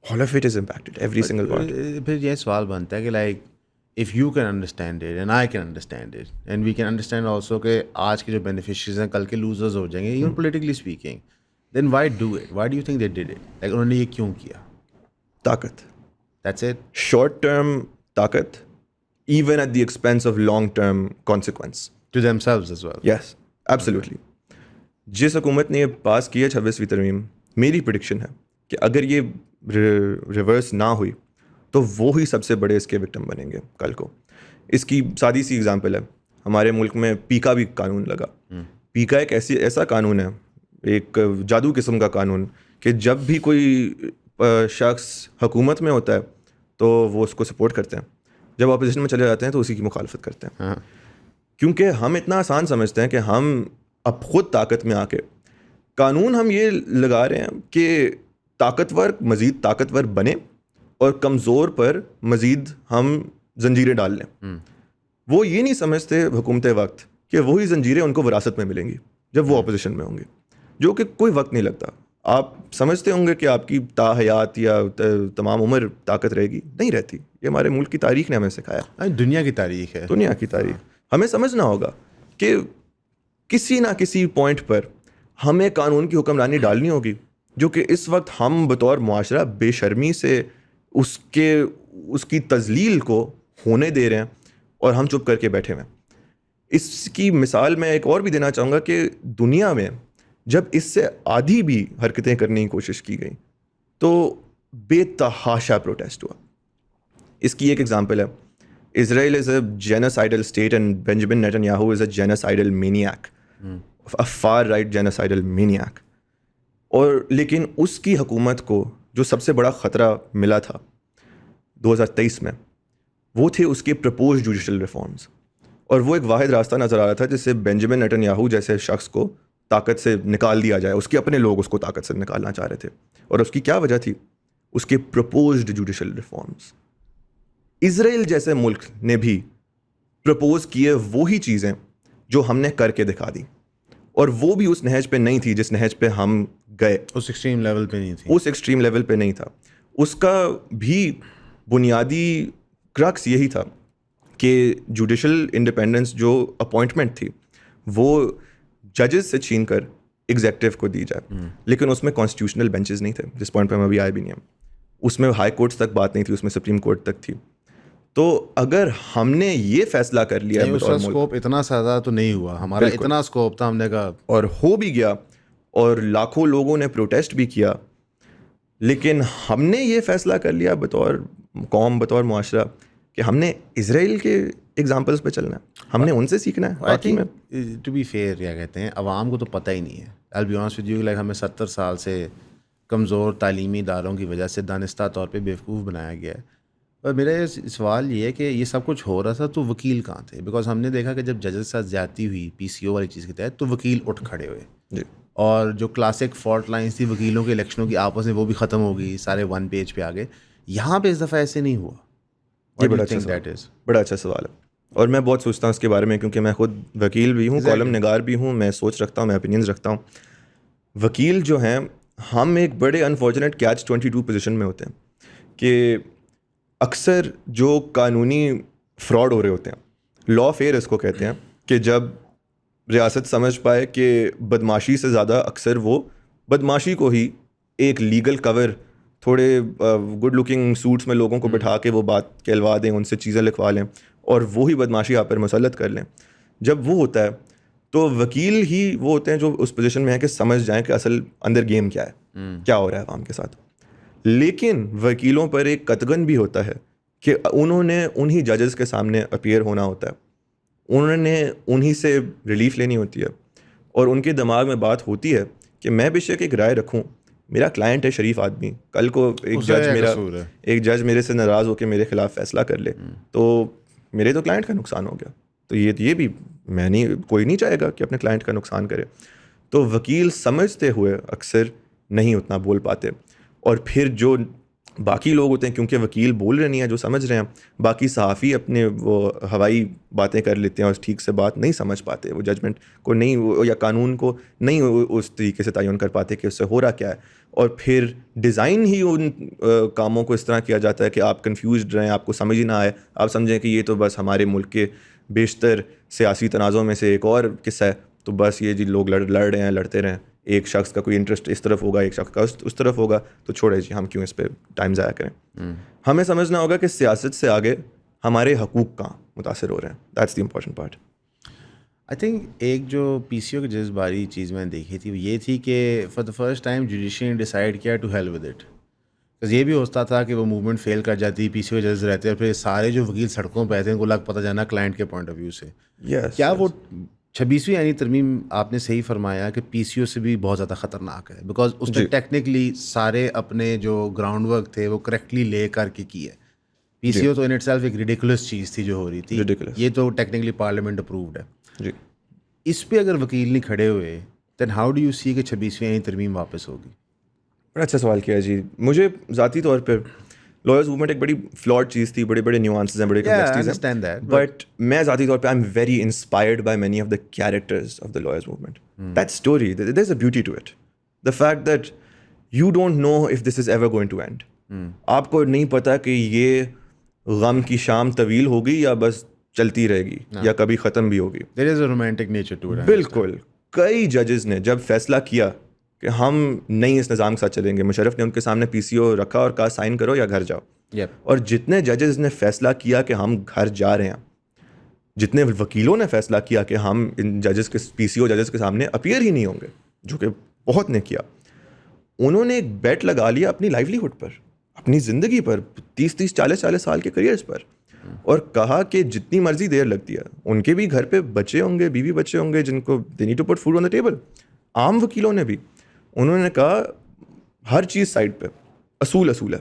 all of it is impacted, every single part. پھر یہ سوال بنتا ہے کہ like if you can understand it and I can understand it and we can understand also کہ آج کے جو بینیفیشریز ہیں کل کے لوزرز ہو جائیں گے even politically speaking, then why do it? Why do you think they did it? Like انہوں نے یہ کیوں کیا؟ طاقت, That's it? short term طاقت, even at the expense of long term consequence. To themselves as well? Yes, absolutely. جس حکومت نے یہ پاس کی ہے 26ویں ترمیم, میری پریڈکشن ہے کہ اگر یہ ریورس نہ ہوئی تو وہی سب سے بڑے اس کے وکٹم بنیں گے کل کو. اس کی سادی سی اگزامپل ہے, ہمارے ملک میں پیکا بھی قانون لگا. پیکا ایک ایسا قانون ہے, ایک جادو قسم کا قانون, کہ جب بھی کوئی شخص حکومت میں ہوتا ہے تو وہ اس کو سپورٹ کرتے ہیں, جب اپوزیشن میں چلے جاتے ہیں تو اسی کی مخالفت کرتے ہیں. کیونکہ ہم اتنا آسان سمجھتے ہیں کہ ہم اب خود طاقت میں آ کے قانون ہم یہ لگا رہے ہیں کہ طاقتور مزید طاقتور بنے اور کمزور پر مزید ہم زنجیریں ڈال لیں. وہ یہ نہیں سمجھتے حکومت وقت کہ وہی زنجیریں ان کو وراثت میں ملیں گی جب وہ اپوزیشن میں ہوں گے, جو کہ کوئی وقت نہیں لگتا. آپ سمجھتے ہوں گے کہ آپ کی تا حیات یا تمام عمر طاقت رہے گی, نہیں رہتی. یہ ہمارے ملک کی تاریخ نے ہمیں سکھایا, دنیا کی تاریخ ہے, دنیا کی تاریخ. ہمیں سمجھنا ہوگا کہ کسی نہ کسی پوائنٹ پر ہمیں قانون کی حکمرانی ڈالنی ہوگی, جو کہ اس وقت ہم بطور معاشرہ بے شرمی سے اس کی تذلیل کو ہونے دے رہے ہیں اور ہم چپ کر کے بیٹھے ہوئے ہیں. اس کی مثال میں ایک اور بھی دینا چاہوں گا کہ دنیا میں جب اس سے آدھی بھی حرکتیں کرنے کی کوشش کی گئی تو بے تحاشا پروٹیسٹ ہوا. اس کی ایک ایگزامپل ہے, Israel is a genocidal state and Benjamin Netanyahu is a genocidal maniac, a far right genocidal maniac. اور لیکن اس کی حکومت کو جو سب سے بڑا خطرہ ملا تھا 2023 میں, وہ تھے اس کے پرپوز جوڈیشل ریفارمز, اور وہ ایک واحد راستہ نظر آ رہا تھا جس سے بینجامن نیتنیاہو جیسے شخص کو طاقت سے نکال دیا جائے. اس کے اپنے لوگ اس کو طاقت سے نکالنا چاہ رہے تھے, اور اس کی کیا وجہ تھی؟ اس کے پرپوزڈ جوڈیشل ریفارمز. اسرائیل جیسے ملک نے بھی پرپوز کیے وہی چیزیں جو ہم نے کر کے دکھا دی, اور وہ بھی اس نہج پہ نہیں تھی جس نہج پہ ہم گئے. اس ایکسٹریم لیول پہ نہیں تھی, اس ایکسٹریم لیول پہ نہیں تھا. اس کا بھی بنیادی کرکس یہی تھا کہ جوڈیشل انڈیپینڈنس جو اپوائنٹمنٹ تھی وہ ججز سے چھین کر ایگزیکٹو کو دی جائے, لیکن اس میں کانسٹیٹیوشنل بینچز نہیں تھے, جس پوائنٹ پہ ہم ابھی آئے بھی نہیں. اس میں ہائی کورٹس تک بات نہیں تھی, اس میں سپریم کورٹ تک تھی. تو اگر ہم نے یہ فیصلہ کر لیا, اس کا اسکوپ اتنا زیادہ تو نہیں ہوا, ہمارا اتنا اسکوپ تھا, ہم نے کہا, اور ہو بھی گیا, اور لاکھوں لوگوں نے پروٹیسٹ بھی کیا, لیکن ہم نے یہ فیصلہ کر لیا بطور قوم, بطور معاشرہ, کہ ہم نے اسرائیل کے ایگزامپلس پہ چلنا ہے, ہم نے ان سے سیکھنا ہے. باقی میں ٹو بی فیئر کیا کہتے ہیں, عوام کو تو پتہ ہی نہیں ہے. I'll be honest with you, like ہمیں 70 سال سے کمزور تعلیمی اداروں کی وجہ سے دانستہ طور پہ بیوقوف بنایا گیا ہے. اور میرا یہ سوال یہ ہے کہ یہ سب کچھ ہو رہا تھا تو وکیل کہاں تھے؟ بیکاز ہم نے دیکھا کہ جب ججز کے ساتھ زیادتی ہوئی PCO والی چیز کے تحت تو وکیل اٹھ کھڑے ہوئے, جی, اور جو کلاسک فالٹ لائنس تھی وکیلوں کے الیکشنوں کی آپس میں وہ بھی ختم ہو گئی, سارے ون پیج پہ آ گئے. یہاں پہ اس دفعہ ایسے نہیں ہوا. What do بڑا you اچھا think سوال that is? بڑا اچھا سوال ہے، اور میں بہت سوچتا ہوں اس کے بارے میں، کیونکہ میں خود وکیل بھی ہوں، کالم نگار بھی ہوں، میں سوچ رکھتا ہوں، میں اوپینینز رکھتا ہوں. وکیل جو ہیں ہم ایک بڑے انفارچونیٹ کیچ 22 پوزیشن میں ہوتے ہیں کہ اکثر جو قانونی فراڈ ہو رہے ہوتے ہیں، لا فیئر اس کو کہتے ہیں، کہ جب ریاست سمجھ پائے کہ بدماشی سے زیادہ اکثر وہ بدماشی کو ہی ایک لیگل کور، تھوڑے گڈ لکنگ سوٹس میں لوگوں کو بٹھا کے وہ بات کہلوا دیں، ان سے چیزیں لکھوا لیں اور وہی بدماشی آپ پر مسلط کر لیں. جب وہ ہوتا ہے تو وکیل ہی وہ ہوتے ہیں جو اس پوزیشن میں ہیں کہ سمجھ جائیں کہ اصل اندر گیم کیا ہے، کیا ہو رہا ہے عوام کے ساتھ. لیکن وکیلوں پر ایک قطغن بھی ہوتا ہے کہ انہوں نے انہی ججز کے سامنے اپیئر ہونا ہوتا ہے، انہوں نے انہی سے ریلیف لینی ہوتی ہے، اور ان کے دماغ میں بات ہوتی ہے کہ میں بے شک ایک رائے رکھوں، میرا کلائنٹ ہے شریف آدمی، کل کو ایک جج میرے سے ناراض ہو کے میرے خلاف فیصلہ کر لے تو میرے تو کلائنٹ کا نقصان ہو گیا. تو یہ بھی میں نہیں، کوئی نہیں چاہے گا کہ اپنے کلائنٹ کا نقصان کرے. تو وکیل سمجھتے ہوئے اکثر نہیں اتنا بول پاتے، اور پھر جو باقی لوگ ہوتے ہیں، کیونکہ وکیل بول رہے نہیں ہیں جو سمجھ رہے ہیں، باقی صحافی اپنے وہ ہوائی باتیں کر لیتے ہیں اور ٹھیک سے بات نہیں سمجھ پاتے، وہ ججمنٹ کو نہیں یا قانون کو نہیں اس طریقے سے تعین کر پاتے کہ اس سے ہو رہا کیا ہے. اور پھر ڈیزائن ہی ان کاموں کو اس طرح کیا جاتا ہے کہ آپ کنفیوزڈ رہیں، آپ کو سمجھ ہی نہ آئے، آپ سمجھیں کہ یہ تو بس ہمارے ملک کے بیشتر سیاسی تنازعوں میں سے ایک اور قصہ ہے، تو بس یہ جی لوگ لڑ رہے ہیں، لڑتے رہیں، ایک شخص کا کوئی انٹرسٹ اس طرف ہوگا، ایک شخص کا اس طرف ہوگا، تو چھوڑے جی ہم کیوں اس پہ ٹائم ضائع کریں. ہمیں سمجھنا ہوگا کہ سیاست سے آگے ہمارے حقوق کہاں متاثر ہو رہے ہیں. That's the important part. I think ایک جو پی سی او کی جذباری چیز میں نے دیکھی تھی وہ یہ تھی کہ for the first time judiciary نے ڈیسائڈ کیا ٹو ہیل ود اٹ. یہ بھی ہوتا تھا کہ وہ موومنٹ فیل کر جاتی، پی سی او ججز رہتے اور پھر سارے جو وکیل سڑکوں پہ آتے ہیں ان کو لگ پتہ جانا کلائنٹ کے پوائنٹ آف ویو سے. کیا وہ 26ویں یعنی ترمیم آپ نے صحیح فرمایا کہ پی سی او سے بھی بہت زیادہ خطرناک ہے، بیکاز اس نے ٹیکنیکلی سارے اپنے جو گراؤنڈ ورک تھے وہ کریکٹلی لے کر کے کیے. پی سی او تو ان اٹ سیلف ایک ریڈیکولس چیز تھی جو ہو رہی تھی، یہ تو ٹیکنیکلی پارلیمنٹ اپرووڈ ہے. جی اس پہ اگر وکیل نہیں کھڑے ہوئے دین ہاؤ ڈو یو سی کہ 26ویں یعنی ترمیم واپس ہوگی؟ بڑا اچھا سوال کیا جی. مجھے ذاتی طور پہ لائرز موومنٹ ایک بڑی فلاڈ چیز تھی، بڑے بڑے نیوانسز ہیں، بڑے کمپلیکسٹیز ہیں، بٹ میں ذاتی طور پہ I am very inspired by many of the characters of the lawyers movement. That story there is a beauty to it, the fact that you don't know if this is ever going to end. آپ کو نہیں پتا کہ یہ غم کی شام طویل ہوگی یا بس چلتی رہے گی یا کبھی ختم بھی ہوگی. دیر is a romantic nature to it. بالکل. کئی ججز نے جب فیصلہ کیا کہ ہم نہیں اس نظام کے ساتھ چلیں گے، مشرف نے ان کے سامنے پی سی او رکھا اور کہا سائن کرو یا گھر جاؤ. اور جتنے ججز نے فیصلہ کیا کہ ہم گھر جا رہے ہیں، جتنے وکیلوں نے فیصلہ کیا کہ ہم ان ججز کے پی سی او ججز کے سامنے اپیئر ہی نہیں ہوں گے، جو کہ بہت نے کیا، انہوں نے ایک بیٹ لگا لیا اپنی لائیولیہڈ پر، اپنی زندگی پر، 30 40 سال کے کریئرز پر، اور کہا کہ جتنی مرضی دیر لگتی ہے، ان کے بھی گھر پہ بچے ہوں گے، بیوی بچے ہوں گے جن کو they need to put food on the table. عام وکیلوں نے بھی انہوں نے کہا ہر چیز سائڈ پہ، اصول ہے.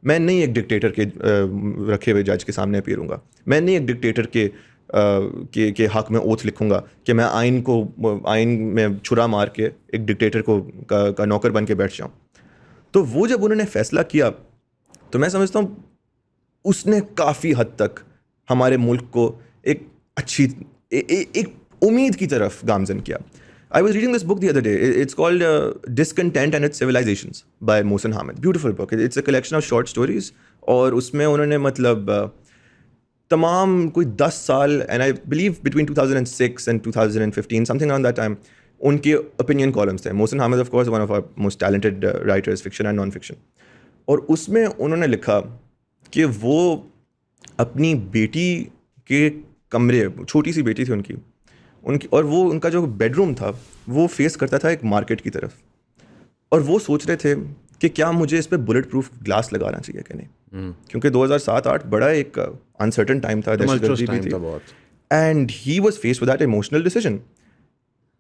میں نہیں ایک ڈکٹیٹر کے رکھے ہوئے جج کے سامنے اپیئر ہوں گا، میں نہیں ایک ڈکٹیٹر کے حق میں اوتھ لکھوں گا کہ میں آئین میں چھرا مار کے ایک ڈکٹیٹر کا نوکر بن کے بیٹھ جاؤں. تو وہ جب انہوں نے فیصلہ کیا تو میں سمجھتا ہوں اس نے کافی حد تک ہمارے ملک کو ایک اچھی ایک امید کی طرف گامزن کیا. I was reading this book the other day. It's called Discontent and Its Civilizations by Mohsin Hamid. Beautiful book. It's a collection of short stories. اور اس میں انہوں نے مطلب تمام کوئی 10 سال and I believe between 2006 and 2015 something around that time ان کے opinion columns تھے. Mohsin Hamid of course one of our most talented writers, fiction and non-fiction. اور اس میں انہوں نے لکھا کہ وہ اپنی بیٹی کے کمرے، چھوٹی سی بیٹی تھی ان کی اور وہ ان کا جو بیڈ روم تھا وہ فیس کرتا تھا ایک مارکیٹ کی طرف، اور وہ سوچ رہے تھے کہ کیا مجھے اس پہ بلٹ پروف گلاس لگانا چاہیے کہ نہیں، کیونکہ 2007-8 بڑا ایک انسرٹن ٹائم تھا، دہشت گردی بھی تھی، and he was face with that emotional decision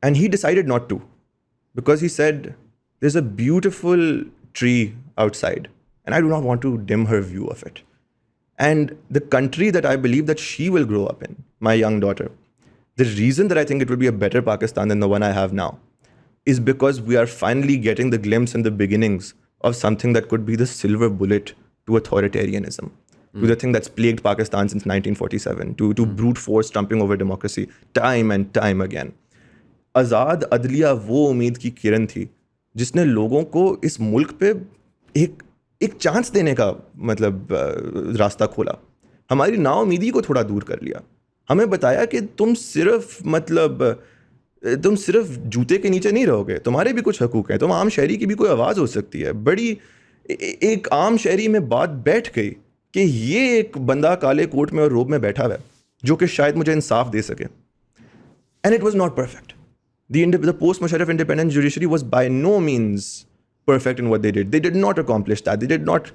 and he decided not to, because he said there is a beautiful tree outside and I do not want to dim her view of it. And the country that I believe that she will grow up in, my young daughter, the reason that I think it will be a better Pakistan than the one I have now is because we are finally getting the glimpse and the beginnings of something that could be the silver bullet to authoritarianism. to the thing that's plagued Pakistan since 1947, to brute force trumping over democracy time and time again. آزاد عدلیہ وہ امید کی کرن تھی جس نے لوگوں کو اس ملک پہ ایک چانس دینے کا مطلب راستہ کھولا. ہماری نا امیدی کو تھوڑا دور کر لیا. ہمیں بتایا کہ تم صرف جوتے کے نیچے نہیں رہو گے, تمہارے بھی کچھ حقوق ہیں, تم عام شہری کی بھی کوئی آواز ہو سکتی ہے. بڑی ایک عام شہری میں بات بیٹھ گئی کہ یہ ایک بندہ کالے کوٹ میں اور روب میں بیٹھا ہوا ہے جو کہ شاید مجھے انصاف دے سکے. And it was not perfect. The post-Musharraf independent judiciary was by no means perfect in what they did. They did not accomplish that. They did not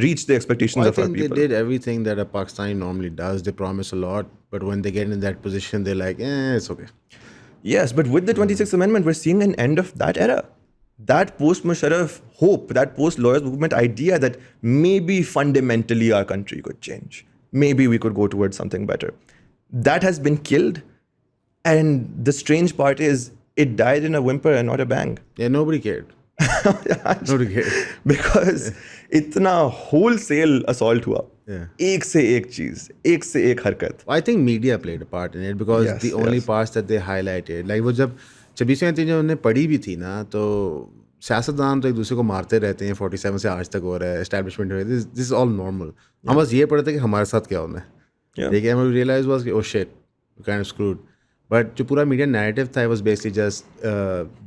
reach the expectations of our people. I think they did everything that a Pakistani normally does. They promise a lot, but when they get in that position, they're like, it's okay. Yes, but with the 26th Amendment, we're seeing an end of that era. That post-Musharraf hope, that post-lawyers movement idea that maybe fundamentally our country could change. Maybe we could go towards something better. That has been killed. And the strange part is, it died in a whimper and not a bang. Yeah, nobody cared. Nobody cared. Because itna wholesale assault hua. Yeah. ایک سے ایک چیز, ایک سے ایک حرکت. I think media played a part in it because the only parts that they highlighted, like وہ جب 26 جب انہیں پڑھی بھی تھی نا, تو سیاستدان تو ایک دوسرے کو مارتے رہتے ہیں 47 سے آج تک ہو رہا ہے, اسٹیبلشمنٹ ہو رہی ہے, دس از آل نارمل. ہم بس یہ پڑھتے کہ ہمارے ساتھ کیا ہونا ہے. دیکھیں ہم ریئلائز واز کہ oh shit we kind of screwed. But جو پورا میڈیا نیریٹو تھا was basically just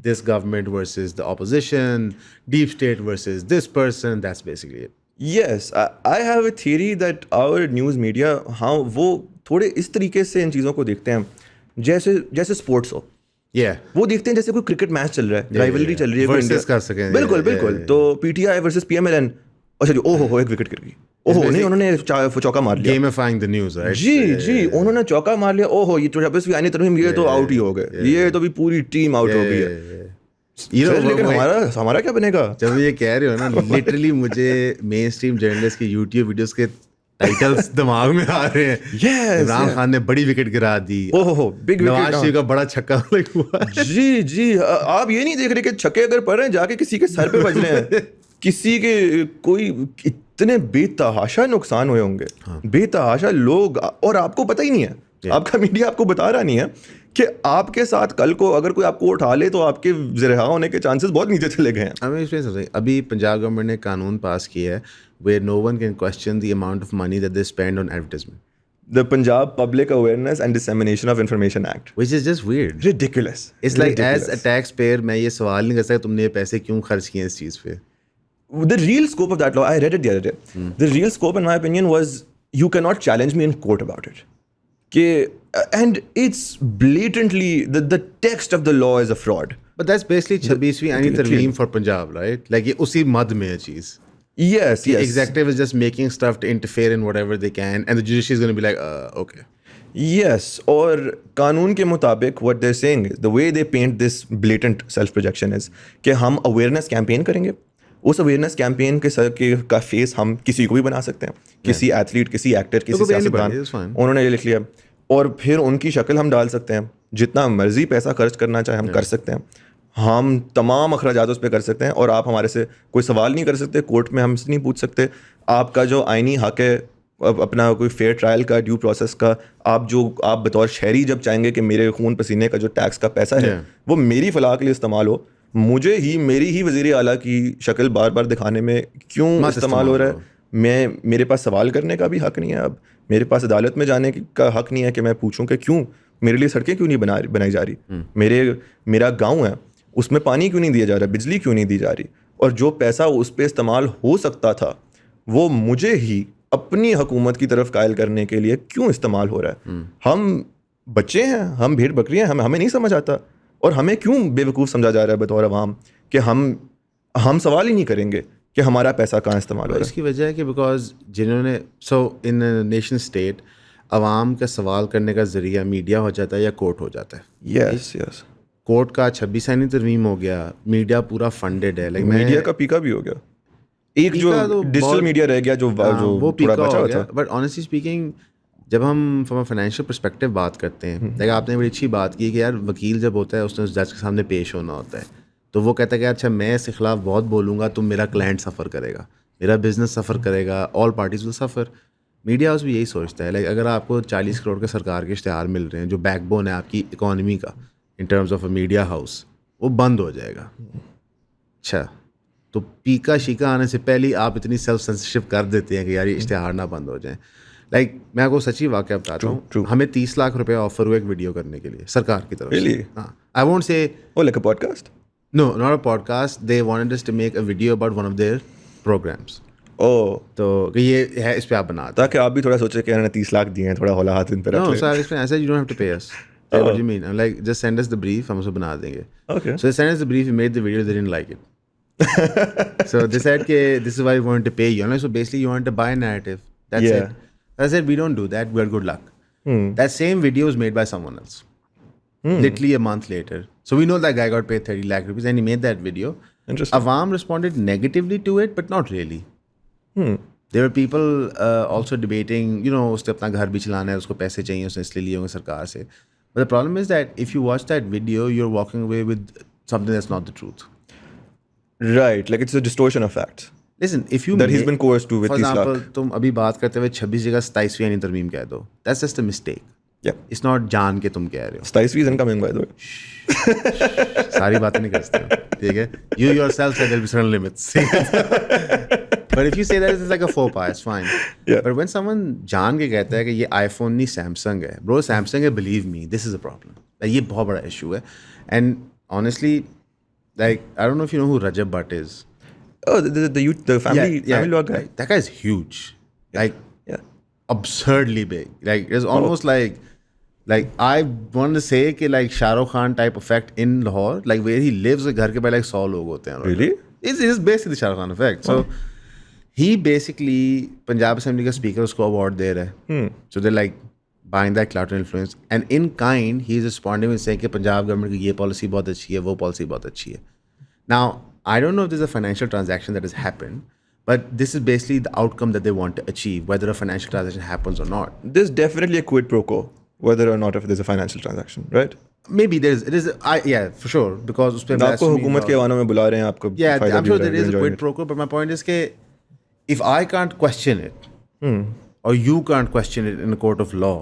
this government versus the opposition, deep state versus this person. That's basically it. Yes, I have a theory that our news media ہاں وہ تھوڑے اس طریقے سے ان چیزوں کو دیکھتے ہیں جیسے اسپورٹس ہو. وہ دیکھتے ہیں جیسے کوئی کرکٹ میچ چل رہا ہے, رائیولری چل رہی ہے, بالکل. تو PTI versus PMLN, اچھا جی, اوہو ایک وکٹ گر گئی, اوہو نہیں انہوں نے چوکا مار لیا. Gamifying the news, right? جی انہوں نے چوکا مار لیا, اوہو یہ 26ویں آئینی ترمیم, یہ تو آؤٹ ہی ہو گئے, یہ تو بھی پوری ٹیم آؤٹ ہو گئی ہے. لیکن ہمارا کیا بنے گا؟ جب یہ کہہ رہے ہو نا, لٹرلی مجھے مین اسٹریم جرنلسٹ کی یوٹیوب ویڈیوز کے ٹائٹلز دماغ میں آ رہے ہیں. عمران خان نے بڑی وکٹ گرا دی, اوہو بگ وکٹ, نواز شریف کا بڑا چھکا ہوا. جی آپ یہ نہیں دیکھ رہے کہ چھکے اگر پڑ رہے ہیں جا کے کسی کے سر پہ بج رہے ہیں, کسی کے کوئی اتنے بے تحاشا نقصان ہوئے ہوں گے, بے تحاشا لوگ, اور آپ کو پتہ ہی نہیں ہے, آپ کا میڈیا آپ کو بتا رہا نہیں ہے کہ آپ کے ساتھ کل کو اگر کوئی آپ کو اٹھا لے تو آپ کے رہا ہونے کے چانسز بہت نیچے چلے گئے ہیں. ابھی پنجاب گورنمنٹ نے قانون پاس کیا ہے where no one can question the amount of money that they spend on advertisement. The Punjab Public Awareness and Dissemination of Information Act, which is just weird. Ridiculous. It's like as a taxpayer میں یہ سوال نہیں کر سکتا تم نے یہ پیسے کیوں خرچ کیے اس چیز پہ. The real scope of that law, I read it the other day. The real scope, in my opinion, was you cannot challenge me in court about it. And it's blatantly, the text of the law is a fraud. But that's basically 26ਵੀਂ آئینی ترمیم for Punjab, right? Like یہ اسی مد میں ہے چیز. Yes. Executive is just making stuff to interfere in whatever they can, and the judiciary is going to be like, okay. Yes, اور قانون کے مطابق what they're saying is, the way they paint this blatant self-projection is کہ ہم awareness campaign کریں گے. اس awareness campaign کا face ہم کسی کو بھی بنا سکتے ہیں, کسی ایتھلیٹ, کسی ایکٹر, کسی سیاستدان, انہوں نے یہ لکھ لیا, اور پھر ان کی شکل ہم ڈال سکتے ہیں, جتنا مرضی پیسہ خرچ کرنا چاہے ہم کر سکتے ہیں, ہم تمام اخراجات اس پہ کر سکتے ہیں, اور آپ ہمارے سے کوئی سوال نہیں کر سکتے, کورٹ میں ہم سے نہیں پوچھ سکتے, آپ کا جو آئینی حق ہے اپنا کوئی فیئر ٹرائل کا, ڈیو پروسیس کا, آپ بطور شہری جب چاہیں گے کہ میرے خون پسینے کا جو ٹیکس کا پیسہ ہے وہ میری فلاح کے لیے استعمال ہو, مجھے ہی میری ہی وزیر اعلیٰ کی شکل بار بار دکھانے میں کیوں استعمال ہو رہا ہے. میرے پاس سوال کرنے کا بھی حق نہیں ہے, اب میرے پاس عدالت میں جانے کا حق نہیں ہے کہ میں پوچھوں کہ کیوں میرے لیے سڑکیں کیوں نہیں بنائی جا رہی, میرا گاؤں ہے اس میں پانی کیوں نہیں دیا جا رہا, بجلی کیوں نہیں دی جا رہی, اور جو پیسہ اس پہ استعمال ہو سکتا تھا وہ مجھے ہی اپنی حکومت کی طرف قائل کرنے کے لیے کیوں استعمال ہو رہا ہے. ہم بچے ہیں, ہم بھیڑ بکری ہیں, ہمیں نہیں سمجھ آتا, اور ہمیں کیوں بے وقوف سمجھا جا رہا ہے بطور عوام کہ ہم سوال ہی نہیں کریں گے کہ ہمارا پیسہ کہاں استعمال ہو رہا ہے. اس کی وجہ ہے کہ بیکاز جنہوں نے ان نیشن اسٹیٹ عوام کا سوال کرنے کا ذریعہ میڈیا ہو جاتا ہے یا کورٹ ہو جاتا ہے. یس کورٹ کا 26 آئینی ترمیم ہو گیا, میڈیا پورا فنڈیڈ ہے, میڈیا کا پیکا بھی ہو گیا, ایک جو ڈیجیٹل میڈیا رہ گیا جو وہ پیکا ہو گیا. بٹ آنیسٹلی اسپیکنگ جب ہم فرام اے فائنینشیل پرسپیکٹیو بات کرتے ہیں, لیکن آپ نے بڑی اچھی بات کی کہ یار وکیل جب ہوتا ہے اس نے اس جج کے سامنے پیش ہونا ہوتا ہے, تو وہ کہتا ہے کہ اچھا میں اس کے خلاف بہت بولوں گا تو میرا کلائنٹ سفر کرے گا, میرا بزنس سفر کرے گا, آل پارٹیز ول سفر. میڈیا ہاؤس بھی یہی سوچتا ہے, لائک اگر آپ کو 40 کروڑ کے سرکار کے اشتہار مل رہے ہیں جو بیک بون ہے آپ کی اکانومی کا ان terms of a media house, وہ بند ہو جائے گا. اچھا, تو پیکا شیکا آنے سے پہلے ہی آپ اتنی سیلف سینسرشپ کر دیتے ہیں کہ یار یہ اشتہار نہ بند ہو جائیں. لائک میں آپ کو سچی واقعہ بتاتا ہوں, ہمیں 30 لاکھ روپے آفر ہوئے ایک ویڈیو کرنے کے لیے سرکار کی طرف سے. ہاں, I won't say like a podcast. No, not a podcast. They wanted us to make a video about one of their programs. تو کہ یہ ہے, اس پہ آپ بنا دیں تاکہ آپ بھی تھوڑا سوچے کہ انہوں نے 30 لاکھ دیے ہیں, تھوڑا ہولا ہاتھ ان پہ رکھ No, لیں. sir, اس میں ایسا you don't have to pay us. What do you mean? I'm like, just send us the brief, ہم اسے بنا دیں گے. Okay. So they sent us the brief, we made the video, they didn't like it. So they said کہ this is why we wanted to pay you. So basically you want to buy a narrative. That's Yeah. it. I said, we don't do that, we are good luck. That same video was made by someone else. Literally a month later. So we know that guy got paid 30 lakh rupees and he made that video. Interesting. Awam responded negatively to it, but not really. There were people also debating, you know, اس نے اپنا گھر بھی چلانا ہے, اس کو پیسے چاہیے, اس نے اس لیے لیے ہوں گے سرکار سے. But the problem is that if you watch that video, you're walking away with something that's not the truth. Right, like it's a distortion of facts. Listen, if you That he's been coerced to with for 30 lakh. example, تم ابھی بات کرتے ہوئے 26 جگہ 27ویں یعنی ترمیم کہہ دو, that's just a mistake. Yeah. It's not جان کے تم کہہ رہے ہو. 27 is incoming, by the way. ساری باتیں نہیں کر سکتے, ٹھیک ہے. You yourself said there'll be certain limits. But if you say that it's like a faux pas, it's fine. Yeah. But when someone جان کے کہتا ہے کہ یہ آئی فون نہیں سیمسنگ ہے, bro سیمسنگ ہے, believe me, this is a problem. یہ بہت بڑا ایشو ہے. And honestly, like I don't know if you know who Rajab Bhatt is. Oh, the family log guy. That guy is huge. Like Yeah. absurdly big. Like it's almost like I want to say کہ like Shah Rukh Khan type effect in Lahore, like where he lives, گھر کے پہ like 100 لوگ ہوتے ہیں. Really? It's basically the Shah Rukh Khan effect. So he basically Punjab assembly کا speaker اس کو award دے رہا ہے. So they're like buying that clout and influence, and in kind he is responding with saying کہ Punjab government کی یہ policy بہت اچھی ہے, وہ پالیسی بہت اچھی ہے. Now I don't know if there's a financial transaction that has happened, but this is basically the outcome that they want to achieve, whether a financial transaction happens or not. There's definitely a quid pro quo, whether or not if there's a financial transaction, right? Maybe it is yeah, for sure, because us pe آپ کو حکومت کے ایوانوں میں بلا رہے ہیں, آپ کو yeah, فائدہ I'm بھی sure ہو رہا there ہے, is a quid pro quo, but my point is that if I can't question it or you can't question it in a court of law,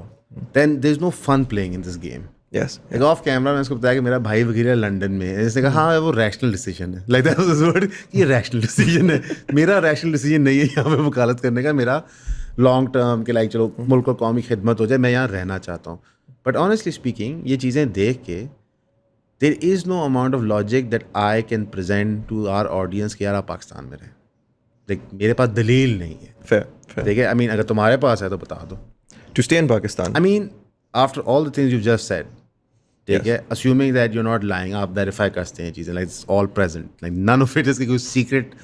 then there's no fun playing in this game. Yes. Like off camera میں اس کو بتایا کہ میرا بھائی وکیل ہے London میں, اس نے کہا ہاں وہ ریشنل ڈیسیجن ہے. لائک دیٹ واز ورڈ, یہ ریشنل ڈیسیجن ہے. میرا ریشنل ڈیسیجن نہیں ہے یہاں پہ وکالت کرنے کا, میرا لانگ ٹرم کہ لائک چلو ملک اور قومی خدمت ہو جائے, میں یہاں رہنا چاہتا ہوں. بٹ آنیسٹلی اسپیکنگ یہ چیزیں دیکھ کے there is no amount of logic that I can present to our audience کہ یار آپ پاکستان میں رہیں. لائک میرے پاس دلیل نہیں ہے. Fair. ٹھیک ہے, آئی مین اگر تمہارے پاس ہے تو بتا دو. To stay in Pakistan. I mean, after all the things you've just said, ٹھیک ہے, assuming that you're not lying, آپ ویریفائی کرتے ہیں چیزیں, like it's all present, like none of it is کہ کوئی سیکرٹ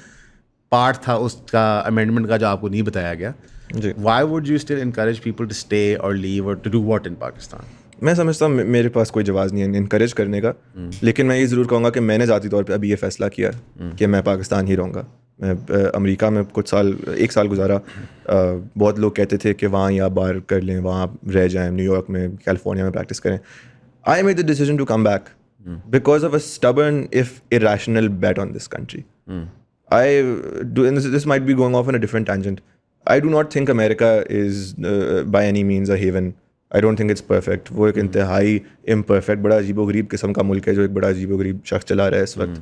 پارٹ تھا اس کا امینڈمنٹ کا جو آپ کو نہیں بتایا گیا. Why would you still encourage people to stay or leave or to do what in Pakistan? میں سمجھتا ہوں میرے پاس کوئی جواز نہیں ہے انکریج کرنے کا, لیکن میں یہ ضرور کہوں گا کہ میں نے ذاتی طور پہ ابھی یہ فیصلہ کیا کہ میں پاکستان ہی رہوں گا. میں امریکہ میں کچھ ایک سال گزارا. بہت لوگ کہتے تھے کہ وہاں یا باہر کر لیں, وہاں رہ جائیں, نیو یارک میں, کیلیفورنیا میں پریکٹس کریں. I made the decision to come back because of a stubborn, if irrational bet on this country. And this might be going off on a different tangent. I do not think America is by any means a haven. I don't think it's perfect. وہ ایک انتہائی imperfect, بڑا عجیب و غریب قسم کا ملک ہے جو ایک بڑا عجیب و غریب شخص چلا رہا ہے اس وقت.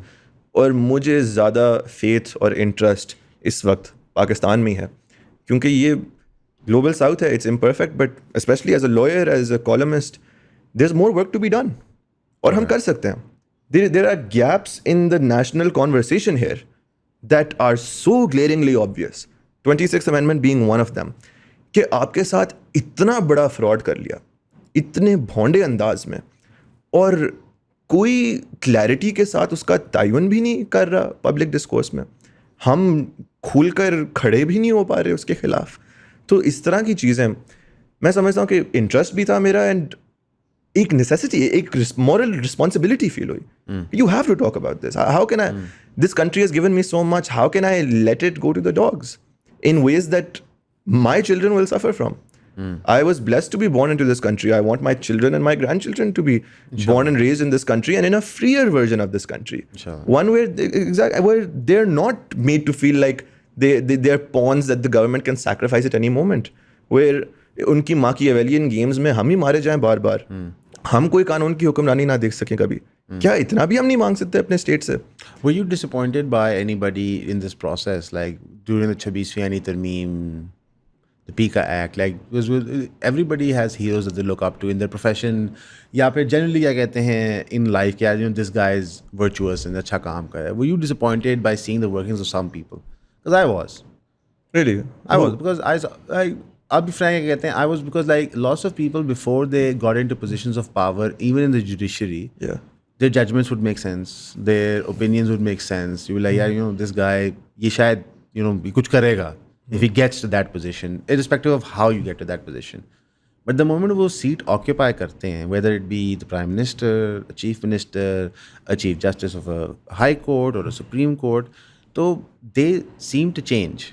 اور مجھے زیادہ فیتھ اور انٹرسٹ اس وقت پاکستان میں ہے, کیونکہ یہ گلوبل ساؤتھ ہے. It's imperfect, but especially as a lawyer, as a columnist, there's more work to be done. اور ہم کر سکتے ہیں. There are gaps in the national conversation here that are so glaringly obvious. 26th Amendment being one of them. کہ آپ کے ساتھ اتنا بڑا فراڈ کر لیا اتنے بھونڈے انداز میں, اور کوئی کلیئرٹی کے ساتھ اس کا تعین بھی نہیں کر رہا پبلک ڈسکورس میں. ہم کھل کر کھڑے بھی نہیں ہو پا رہے اس کے خلاف. تو اس طرح کی چیزیں میں سمجھتا ہوں کہ انٹرسٹ بھی تھا میرا, اینڈ ایک نیسیسٹی, ایک مورل رسپانسبلٹی فیل ہوئی. You have to talk about this. How can I, this country has given me so much, how can I let it go to the dogs in ways that my children will suffer from. I was blessed to be born into this country. I want my children and my grandchildren to be born and raised in this country and in a freer version of this country. One where where they're not made to feel like they are pawns that the government can sacrifice at any moment, where ان کی Machiavellian games میں ہم ہی مارے جائیں بار بار, ہم کوئی قانون کی حکمرانی نہ دیکھ سکیں کبھی. کیا اتنا بھی ہم نہیں مانگ سکتے اپنے اسٹیٹ سے؟ Were you disappointed by anybody in this process, like during the 26ਵੀਂ ਆਈਨੀ ਤਰਮੀਮ, the PICA Act, like because everybody has heroes that they look up to in their profession, یا پھر generally کیا کہتے ہیں in life, کیا this guy is virtuous and اچھا کام کر رہا ہے. Were you disappointed by seeing the workings of some people? Because I was. Really? I was, because I'll be frank, کہتے ہیں I was, because like lots of people before they got into positions of power, even in the judiciary, Yeah. their judgments would make sense, their opinions would make sense. You were like, yeah, this guy, ye shayad, ye kuch karega if he gets to that position, irrespective of how you get to that position. But the moment wo seat occupy karte hain, whether it be the Prime Minister, a Chief Minister, a Chief Justice of a High Court or a Supreme Court, so they seem to change.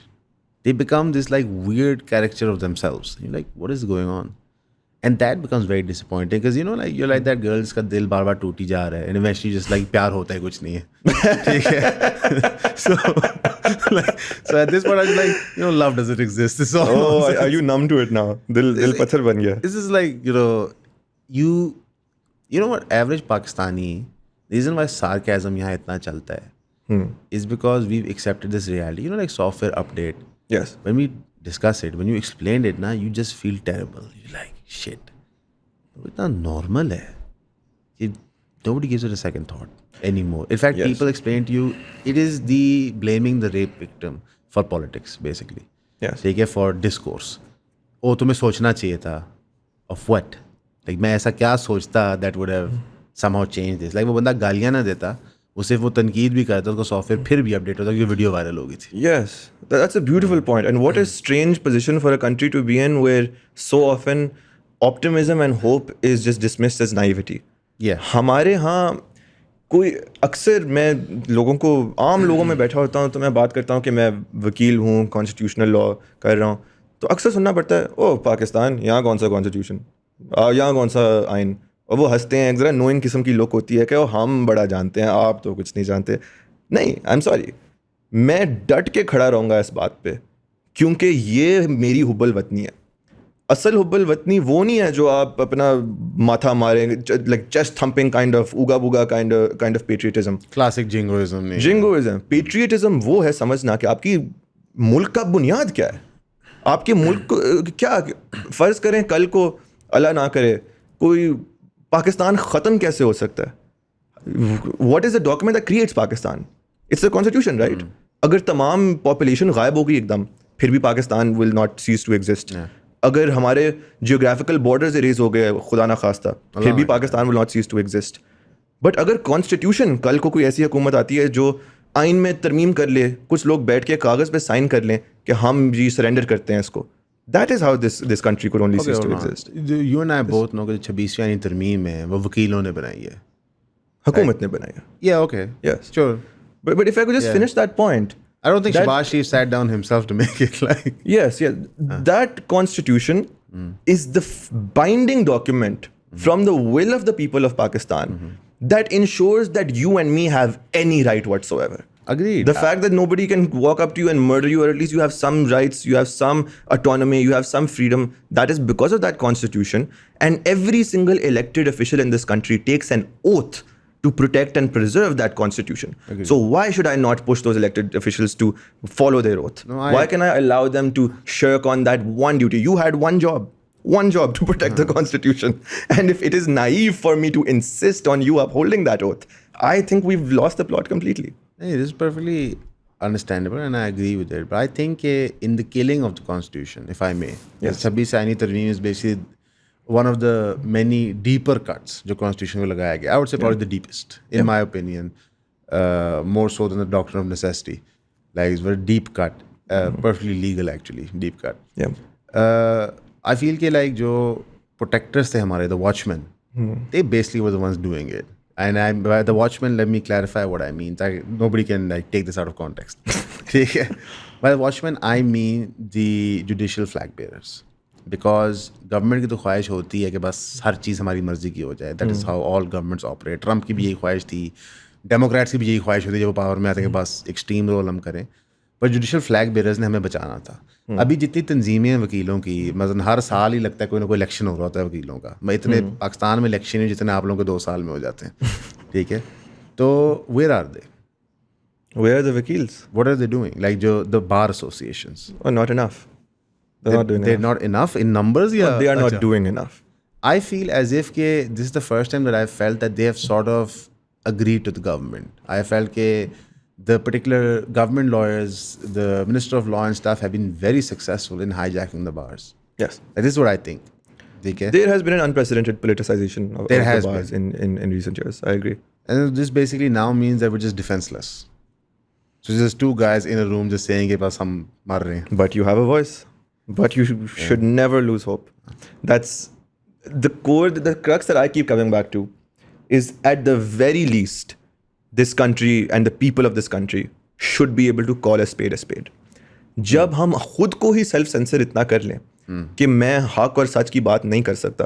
They become this like weird caricature of themselves. You're like, what is going on? And that becomes very disappointing, because like you're like that girl jiska dil baar baar tooti ja raha hai, and eventually just like pyar hota hai, kuch nahi hai. theek hai? So at this point I was like, love doesn't exist. This is all nonsense. Are you numb to it now? Dil pathar ban gaya. This is like, you know what, average Pakistani, the reason why sarcasm yahan itna chalta hai is because we've accepted this reality. Like software update. Yes. When we discuss it, when you explain it, you just feel terrible. You're like, shit, it's not normal hai. Nobody gives it a second thought anymore. In fact, Yes. people explain to you, it is the blaming the rape victim for politics, basically. Yes. Take it for discourse. Oh, tumhe sochna chahiye tha. Of what? Like, main aisa kya sochta that would have somehow changed this? Like, wo banda gaaliyan na deta, وہ صرف وہ تنقید بھی کرتا ہے, اس کا soft where پھر بھی اپڈیٹ ہوتا ہے کہ ویڈیو وائرل ہو گئی تھی. Yes, that's a beautiful point. And what a strange position for a country to be in, where so often optimism and hope is just dismissed as naivety. Yeah. ہمارے ہاں کوئی اکثر میں لوگوں کو, عام لوگوں میں بیٹھا ہوتا ہوں تو میں بات کرتا ہوں کہ میں وکیل ہوں, کانسٹیٹیوشنل لا کر رہا ہوں, تو اکثر سننا پڑتا ہے, او پاکستان, یہاں کون سا کانسٹیٹیوشن, یہاں کون سا آئین, اور وہ ہنستے ہیں, ایک ذرا نوئنگ قسم کی لک ہوتی ہے کہ ہم بڑا جانتے ہیں, آپ تو کچھ نہیں جانتے. نہیں, آئی ایم سوری, میں ڈٹ کے کھڑا رہوں گا اس بات پہ, کیونکہ یہ میری حب الوطنی ہے. اصل حب الوطنی وہ نہیں ہے جو آپ اپنا ماتھا ماریں, like chest thumping kind of ooga booga kind of patriotism, classic jingoism. Jingoism. Patriotism وہ ہے سمجھنا کہ آپ کی ملک کا بنیاد کیا ہے, آپ کے ملک کو کیا, فرض کریں کل کو اللہ نہ کرے کوئی پاکستان ختم کیسے ہو سکتا ہے؟ What is the document that creates Pakistan? It's a constitution, right? اگر تمام پاپولیشن غائب ہو گئی ایک دم, پھر بھی Pakistan will not cease to exist. اگر ہمارے جیوگرافیکل بارڈرز اریز ہو گئے خدا نہ خواستہ, پھر بھی Pakistan will not cease to exist. But اگر کانسٹیٹیوشن کل کو کوئی ایسی حکومت آتی ہے جو آئین میں ترمیم کر لے, کچھ لوگ بیٹھ کے کاغذ پہ سائن کر لیں کہ ہم جی سرینڈر کرتے ہیں اس کو, that is how this country could only cease to exist. You and I both know کہ 26ਵੀਂ آئینی ترمیم ہے وہ وکیلوں نے بنائی ہے, حکومت نے بنایا. Yeah, okay. Yes. Sure. But if I could just finish that point. I don't think Shahbaz Sharif sat down himself to make it like. Yes. That constitution is the binding document from the will of the people of Pakistan that ensures that you and me have any right whatsoever. Agreed. The fact that nobody can walk up to you and murder you, or at least you have some rights, you have some autonomy, you have some freedom, that is because of that constitution. And every single elected official in this country takes an oath to protect and preserve that constitution. Agreed. So why should I not push those elected officials to follow their oath? Why can I allow them to shirk on that one duty? You had one job to protect the constitution. And if it is naive for me to insist on you upholding that oath, I think we've lost the plot completely. This is perfectly understandable and I agree with it. But I think in the killing of the constitution, if I may, 26 آئینی ترمیم is basically one of the many deeper cuts جو constitution کو لگایا گیا. I would say probably the deepest, in my opinion, more so than the doctrine of necessity. Like it's very deep cut, perfectly legal actually, deep cut. Yeah. I feel کہ like جو protectors تھے ہمارے, the watchmen, they basically were the ones doing it. And by the watchmen, let me clarify what I mean. Nobody can like take this out of context. By the watchmen, I mean the judicial flag bearers. Because government کی تو خواہش ہوتی ہے کہ بس ہر چیز ہماری مرضی کی ہو جائے. That is how all governments operate. Trump کی بھی یہی خواہش تھی, ڈیموکریٹس کی بھی یہی خواہش ہوتی ہے جب وہ پاور میں آتے ہیں کہ بس ایکسٹریم رول ہم کریں. پر جوڈیشل فلیگ بیررز نے ہمیں بچانا تھا. ابھی جتنی تنظیمیں ہیں وکیلوں کی, مثلاً ہر سال ہی لگتا ہے کوئی نہ کوئی الیکشن ہو رہا ہوتا ہے وکیلوں کا. میں اتنے پاکستان میں الیکشن ہیں جتنے آپ لوگوں کے 2 سال میں ہو جاتے ہیں. ٹھیک ہے, تو where are they, Where are the وکیلز؟ what are they doing? Like جو the bar associations, not enough. They're not doing they're enough. not enough in numbers. No, they are not doing enough. I feel as if ke this is the first time that I felt that they have sort of agreed to the government. I felt ke the particular government lawyers, the Minister of Law and stuff have been very successful in hijacking the bars. Yes. That is what I think. Okay? There has been an unprecedented politicization of the bars in recent years. I agree. And this basically now means that we're just defenseless. So just 2 guys in a room just saying ke bas hum mar rahe hain. But you have a voice. But you should never lose hope. That's the core, the crux that I keep coming back to is, at the very least, this country and the people of this country should be able to call a spade a spade. جب ہم خود کو ہی self sensor اتنا کر لیں کہ میں حق اور سچ کی بات نہیں کر سکتا,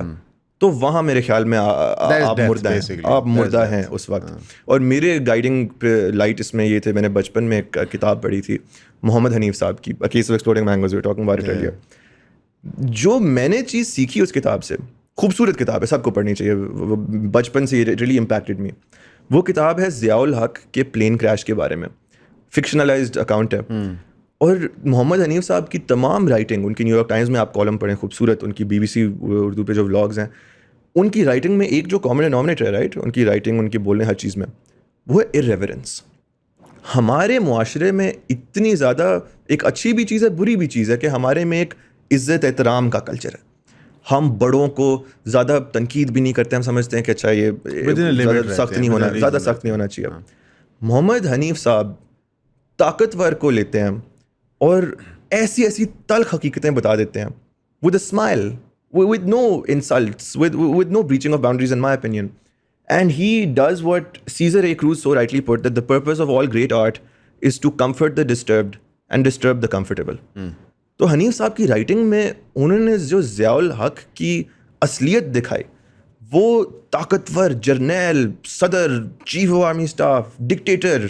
تو وہاں میرے خیال میں آپ مردہ ہیں اس وقت. اور میرے گائیڈنگ لائٹ اس میں یہ تھے, میں نے بچپن میں ایک کتاب پڑھی تھی محمد حنیف صاحب کی, A Case of Exploding Mangoes, we were talking about it earlier. جو میں نے چیز سیکھی اس کتاب سے, خوبصورت کتاب ہے, سب کو پڑھنی چاہیے, بچپن سے it really impacted me. وہ کتاب ہے ضیاء الحق کے پلین کریش کے بارے میں, فکشنلائزڈ اکاؤنٹ ہے. اور محمد حنیف صاحب کی تمام رائٹنگ, ان کی نیو یارک ٹائمز میں آپ کالم پڑھیں, خوبصورت, ان کی BBC اردو پہ جو ولاگز ہیں, ان کی رائٹنگ میں ایک جو کامن ڈینومینیٹر ہے, رائٹ, ان کی رائٹنگ, ان کی بولنے ہر چیز میں, وہ ہے irreverence. ہمارے معاشرے میں اتنی زیادہ, ایک اچھی بھی چیز ہے بری بھی چیز ہے, کہ ہمارے میں ایک عزت احترام کا کلچر ہے. ہم بڑوں کو زیادہ تنقید بھی نہیں کرتے, ہم سمجھتے ہیں کہ اچھا یہ سخت نہیں ہونا, زیادہ سخت نہیں ہونا چاہیے. محمد حنیف صاحب طاقتور کو لیتے ہیں اور ایسی ایسی تلخ حقیقتیں بتا دیتے ہیں, with a smile, with no insults, with no breaching of boundaries, in my opinion. And he does what Caesar A. Cruz so rightly put, that the purpose of all great art is to comfort the disturbed and disturb the comfortable. تو حنیف صاحب کی writing میں انہوں نے جو ضیاء الحق کی اصلیت دکھائی, وہ طاقتور جرنیل, صدر, chief of army staff, dictator,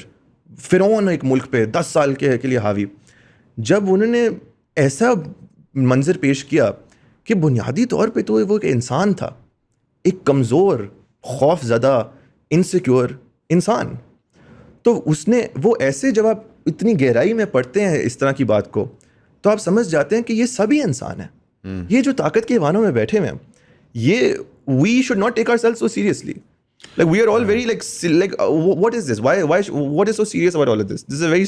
فرعون ایک ملک پہ 10 سال کے لیے حاوی, جب انہوں نے ایسا منظر پیش کیا کہ بنیادی طور پہ تو وہ ایک انسان تھا, ایک کمزور, خوف زدہ, انسیکیور انسان. تو اس نے وہ ایسے, جب آپ اتنی گہرائی میں پڑھتے ہیں اس طرح کی بات کو, تو آپ سمجھ جاتے ہیں کہ یہ سبھی انسان ہیں. یہ جو طاقت کے ایوانوں میں بیٹھے ہوئے ہیں, یہ we should not take ourselves so seriously. Like we are all very like what is this? Why what is so serious about all of this? This is a very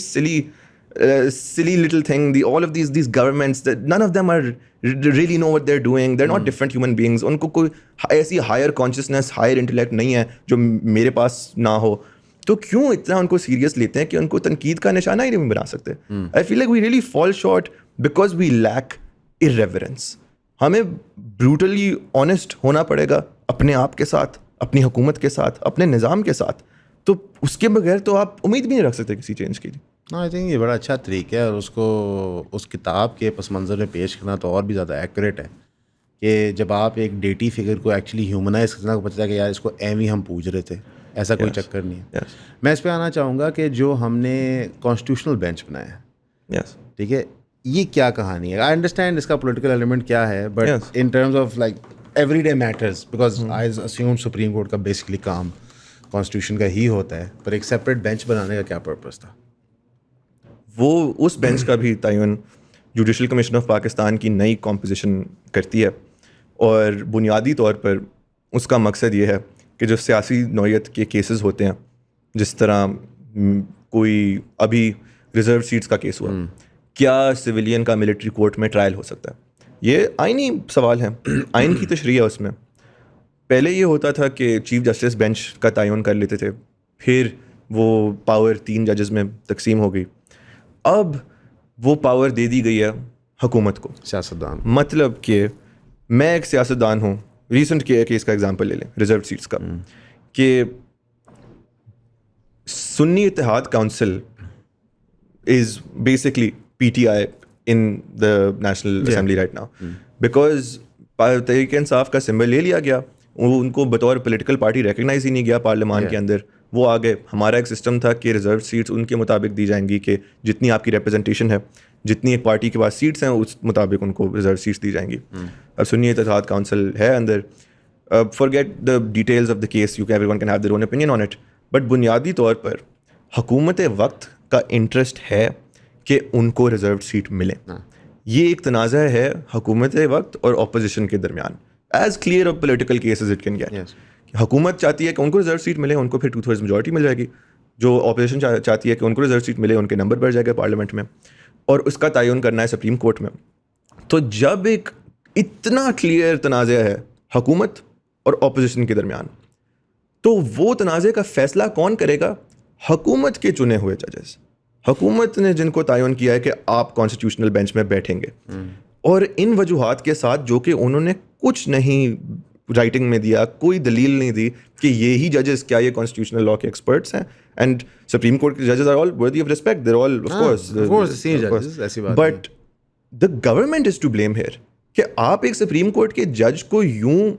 silly little thing. All of these governments, that none of them are really know what they're doing. They're not different human beings. انکو کوئی ایسی higher consciousness, higher intellect نہیں ہے جو میرے پاس نہ ہو. تو کیوں اتنا ان کو سیریس لیتے ہیں کہ ان کو تنقید کا نشانہ ہی نہیں بنا سکتے. I feel like we really fall short because we lack irreverence. ہمیں brutally honest ہونا پڑے گا اپنے آپ کے ساتھ, اپنی حکومت کے ساتھ, اپنے نظام کے ساتھ. تو اس کے بغیر تو آپ امید بھی نہیں رکھ سکتے کسی چینج کے لیے. آئی تھنک یہ بڑا اچھا طریقہ ہے, اور اس کو اس کتاب کے پس منظر میں پیش کرنا تو اور بھی زیادہ ایکوریٹ ہے, کہ جب آپ ایک ڈیٹی فگر کو ایکچولی ہیومنائز کرنا, کو پتہ ہے کہ یار اس کو ایویں ہم پوچھ رہے تھے, ایسا کوئی چکر نہیں ہے. میں اس پہ آنا چاہوں گا کہ جو ہم نے کانسٹیٹیوشنل بینچ بنایا ہے, ٹھیک ہے, یہ کیا کہانی ہے. آئی انڈرسٹینڈ اس کا پولیٹیکل ایلیمنٹ کیا ہے, but in terms of like everyday matters, because I assume supreme court کا بیسکلی کام کانسٹیٹیوشن کا ہی ہوتا ہے, پر ایک سیپریٹ بینچ بنانے کا کیا پرپز تھا؟ وہ اس بینچ کا بھی تعین جوڈیشل کمیشن آف پاکستان کی نئی کمپوزیشن کرتی ہے, اور بنیادی طور پر اس کا مقصد یہ ہے کہ جو سیاسی نوعیت کے کیسز ہوتے ہیں, جس طرح کوئی ابھی ریزرو سیٹس کا کیس ہوا, کیا سویلین کا ملٹری کورٹ میں ٹرائل ہو سکتا ہے؟ یہ آئینی سوال ہے, آئین کی تشریح ہے اس میں. پہلے یہ ہوتا تھا کہ چیف جسٹس بینچ کا تعین کر لیتے تھے, پھر وہ پاور 3 ججز میں تقسیم ہو گئی. اب وہ پاور دے دی گئی ہے حکومت کو, سیاستدان. مطلب کہ میں ایک سیاستدان ہوں, ریسنٹ کیس کا ایگزامپل لے لیں ریزرو سیٹس کا, کہ سنی اتحاد council is basically PTI in the National Assembly right now, because Tehreek Insaf کا سمبل لے لیا گیا, ان کو بطور پولیٹیکل پارٹی ریکگنائز ہی نہیں گیا پارلیمان کے اندر, وہ آ گئے. ہمارا ایک سسٹم تھا کہ ریزرو سیٹس ان کے مطابق دی جائیں گی کہ جتنی آپ کی ریپرزنٹیشن ہے, جتنی ایک پارٹی کے پاس سیٹس ہیں اس مطابق ان کو ریزرو سیٹس دی جائیں گی. اب سنی اتحاد کونسل ہے اندر, forget the details of the case, everyone can have their own opinion on it, but بنیادی طور پر حکومت وقت کا انٹرسٹ ہے کہ ان کو ریزرو سیٹ ملے. یہ ایک تنازع ہے حکومت وقت اور اپوزیشن کے درمیان, as clear of political cases it can get. حکومت چاہتی ہے کہ ان کو ریزرو سیٹ ملے, ان کو پھر 2/3 میجورٹی مل جائے گی. جو اپوزیشن چاہتی ہے کہ ان کو ریزرو سیٹ ملے, ان کے نمبر بڑھ جائے گا پارلیمنٹ میں, اور اس کا تعین کرنا ہے سپریم کورٹ میں. تو جب ایک اتنا کلیئر تنازع ہے حکومت اور اپوزیشن کے درمیان, تو وہ تنازع کا فیصلہ کون کرے گا؟ حکومت کے چنے ہوئے ججز, حکومت نے جن کو تعین کیا ہے کہ آپ کانسٹیٹیوشنل بینچ میں بیٹھیں گے, اور ان وجوہات کے ساتھ جو کہ انہوں نے کچھ نہیں رائٹنگ میں دیا, کوئی دلیل نہیں دی کہ یہی ججز کیا یہ کانسٹیٹیوشنل لا کے ایکسپرٹس ہیں. اینڈ سپریم کورٹ کے ججز are all worthy of respect, they're all of course, but the government is to blame here کہ آپ ایک سپریم کورٹ کے جج کو یوں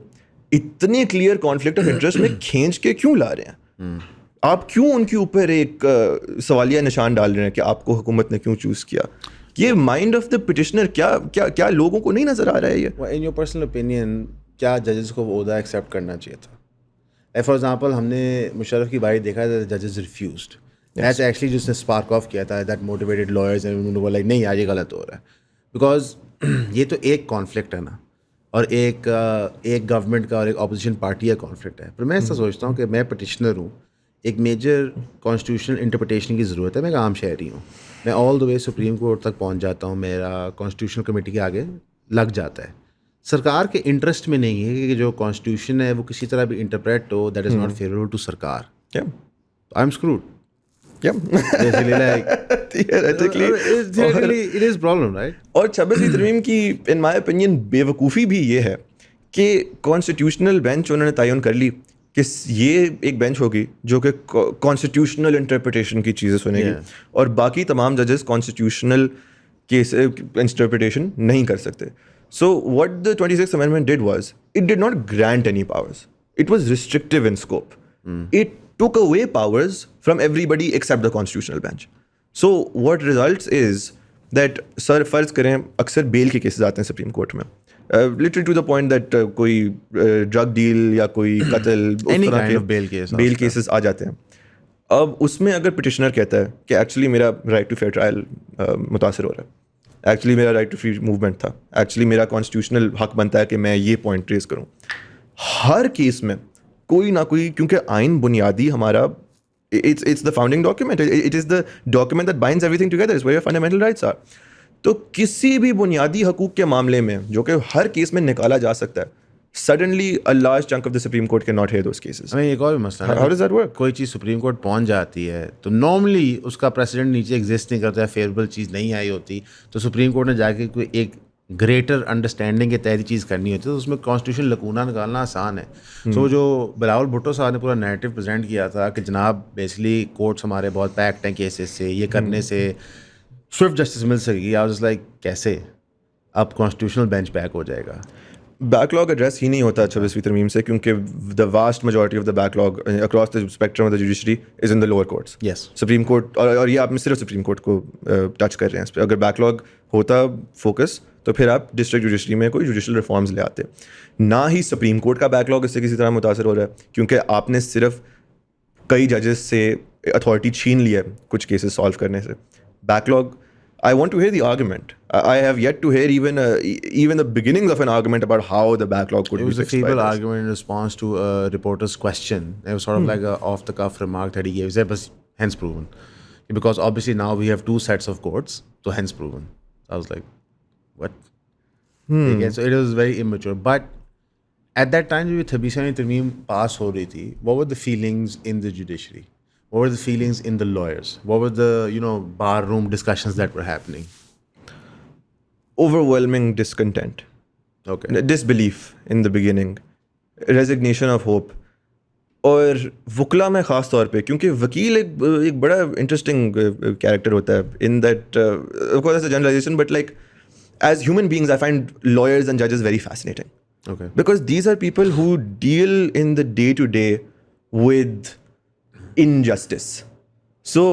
اتنے کلیئر کانفلکٹ آف انٹرسٹ میں کھینچ کے کیوں لا رہے ہیں؟ آپ کیوں ان کے اوپر ایک سوالیہ نشان ڈال رہے ہیں کہ آپ کو حکومت نے کیوں چوز کیا؟ یہ مائنڈ آف دا پٹیشنر کیا لوگوں کو نہیں نظر آ رہا ہے؟ یہ ان یور پرسنل اوپینین کیا ججز کو وہ عہدہ ایکسیپٹ کرنا چاہیے تھا؟ فار ایگزامپل ہم نے مشرف کی باری دیکھا تھا, ججز ریفیوزڈ. دیٹس ایکچولی جس نے اسپارک آف کیا تھا, دیٹ موٹیویٹڈ لائرز, لائک نہیں یار یہ غلط ہو رہا ہے. بیکاز یہ تو ایک کانفلکٹ ہے نا, اور ایک گورنمنٹ کا اور ایک اپوزیشن پارٹی کا کانفلکٹ ہے. پر میں ایسا سوچتا ہوں کہ میں پٹیشنر ہوں, ایک میجر کانسٹیٹیوشنل انٹرپریٹیشن کی ضرورت ہے. میں ایک عام شہری ہوں, میں آل دا وے سپریم کورٹ تک پہنچ جاتا ہوں, میرا کانسٹیٹیوشنل کمیٹی کے آگے لگ جاتا ہے. سرکار کے انٹرسٹ میں نہیں ہے کہ جو کانسٹیٹیوشن ہے وہ کسی طرح بھی انٹرپریٹ ہو that is not favourable to سرکار. I am screwed. اور 26ویں ترمیم کی ان مائی اوپینین بے وقوفی بھی یہ ہے کہ کانسٹیٹیوشنل بینچ انہوں نے تعین کر لی کہ یہ ایک بینچ ہوگی جو کہ کانسٹیٹیوشنل انٹرپریٹیشن کی چیزیں سنے گی, اور باقی تمام ججز کانسٹیٹیوشنل کیس انٹرپریٹیشن نہیں کر سکتے. So what the 26th Amendment did was, it did not grant any powers. It was restrictive in scope. It took away powers from everybody except the constitutional bench. So what results is that, sir, فرض کریں اکثر بیل کے cases آتے ہیں supreme court میں, literally to the point that کوئی drug deal یا کوئی قتل اس طرح کے بیل کیسز آ جاتے ہیں. اب اس میں اگر پٹیشنر کہتا ہے کہ ایکچولی میرا رائٹ ٹو فیئر ٹرائل متاثر ہو رہا ہے, ایکچولی میرا رائٹ ٹو فری موومنٹ تھا, ایکچولی میرا کانسٹیٹیوشنل حق بنتا ہے کہ میں یہ پوائنٹ ریز کروں, ہر کیس میں کوئی نہ کوئی, کیونکہ آئین بنیادی ہمارا, it's the founding document, it is the document that binds everything together, it's where your fundamental rights are. تو کسی بھی بنیادی حقوق کے معاملے میں جو کہ ہر کیس میں نکالا جا سکتا ہے, suddenly a large chunk of the Supreme Court cannot hear those cases. ہمیں ایک اور بھی مسئلہ ہے, how does that work? کوئی چیز سپریم کورٹ پہنچ جاتی ہے تو نارملی اس کا پریسیڈنٹ نیچے ایگزسٹ نہیں کرتا ہے, فیوریبل چیز نہیں آئی ہوتی, تو سپریم کورٹ نے جا کے کوئی ایک گریٹر انڈرسٹینڈنگ کے تحت چیز کرنی ہوتی ہے, تو اس میں کانسٹیٹیوشن لکونہ نکالنا آسان ہے. سو جو بلاول بھٹو صاحب نے پورا نیریٹو پریزنٹ کیا تھا کہ جناب بیسکلی کورٹس ہمارے بہت پیکڈ ہیں کیسز سے, یہ کرنے سے سوئفٹ جسٹس مل سکے گی. آئی واز لائک کیسے اب کانسٹیٹیوشنل بینچ بیک ہو جائے گا؟ بیک لاگ ایڈریس ہی نہیں ہوتا 26ویں ترمیم سے, کیونکہ the vast majority of the back log across the spectrum of the judiciary is in the lower courts. Yes, supreme court, اور یہ آپ میں صرف سپریم کورٹ کو ٹچ کر رہے ہیں اس پہ. اگر بیک لاگ ہوتا فوکس تو پھر آپ ڈسٹرکٹ جوڈیشری میں کوئی جوڈیشل ریفارمز لے آتے. نہ ہی سپریم کورٹ کا بیک لاگ اس سے کسی طرح متاثر ہو رہا ہے, کیونکہ آپ نے صرف کئی ججز سے اتھارٹی چھین لی ہے کچھ کیسز سالو کرنے سے. Back log, I want to hear the argument. I have yet to hear even the beginnings of an argument about how the backlog could be fixed. It was a feeble argument in response to a reporter's question. It was sort of like a off-the-cuff remark that he gave. He said, "But hence proven," because obviously now we have two sets of courts, so hence proven. I was like, "What?" Again, so it was very immature. But at that time, when 26ਵੀਂ ਤਰਮੀਮ pass ਹੋ ਰਹੀ ਥੀ, what were the feelings in the judiciary? What were the feelings in the lawyers? What were the, bar room discussions that were happening? Overwhelming discontent. Okay. Disbelief in the beginning. Resignation of hope. اور وکلا میں خاص طور پہ, کیونکہ وکیل ایک بڑا انٹرسٹنگ کیریکٹر ہوتا ہے in that, of course that's a generalization, but like as human beings I find lawyers and judges very fascinating. Okay. Because these are people who deal in the day to day with injustice. So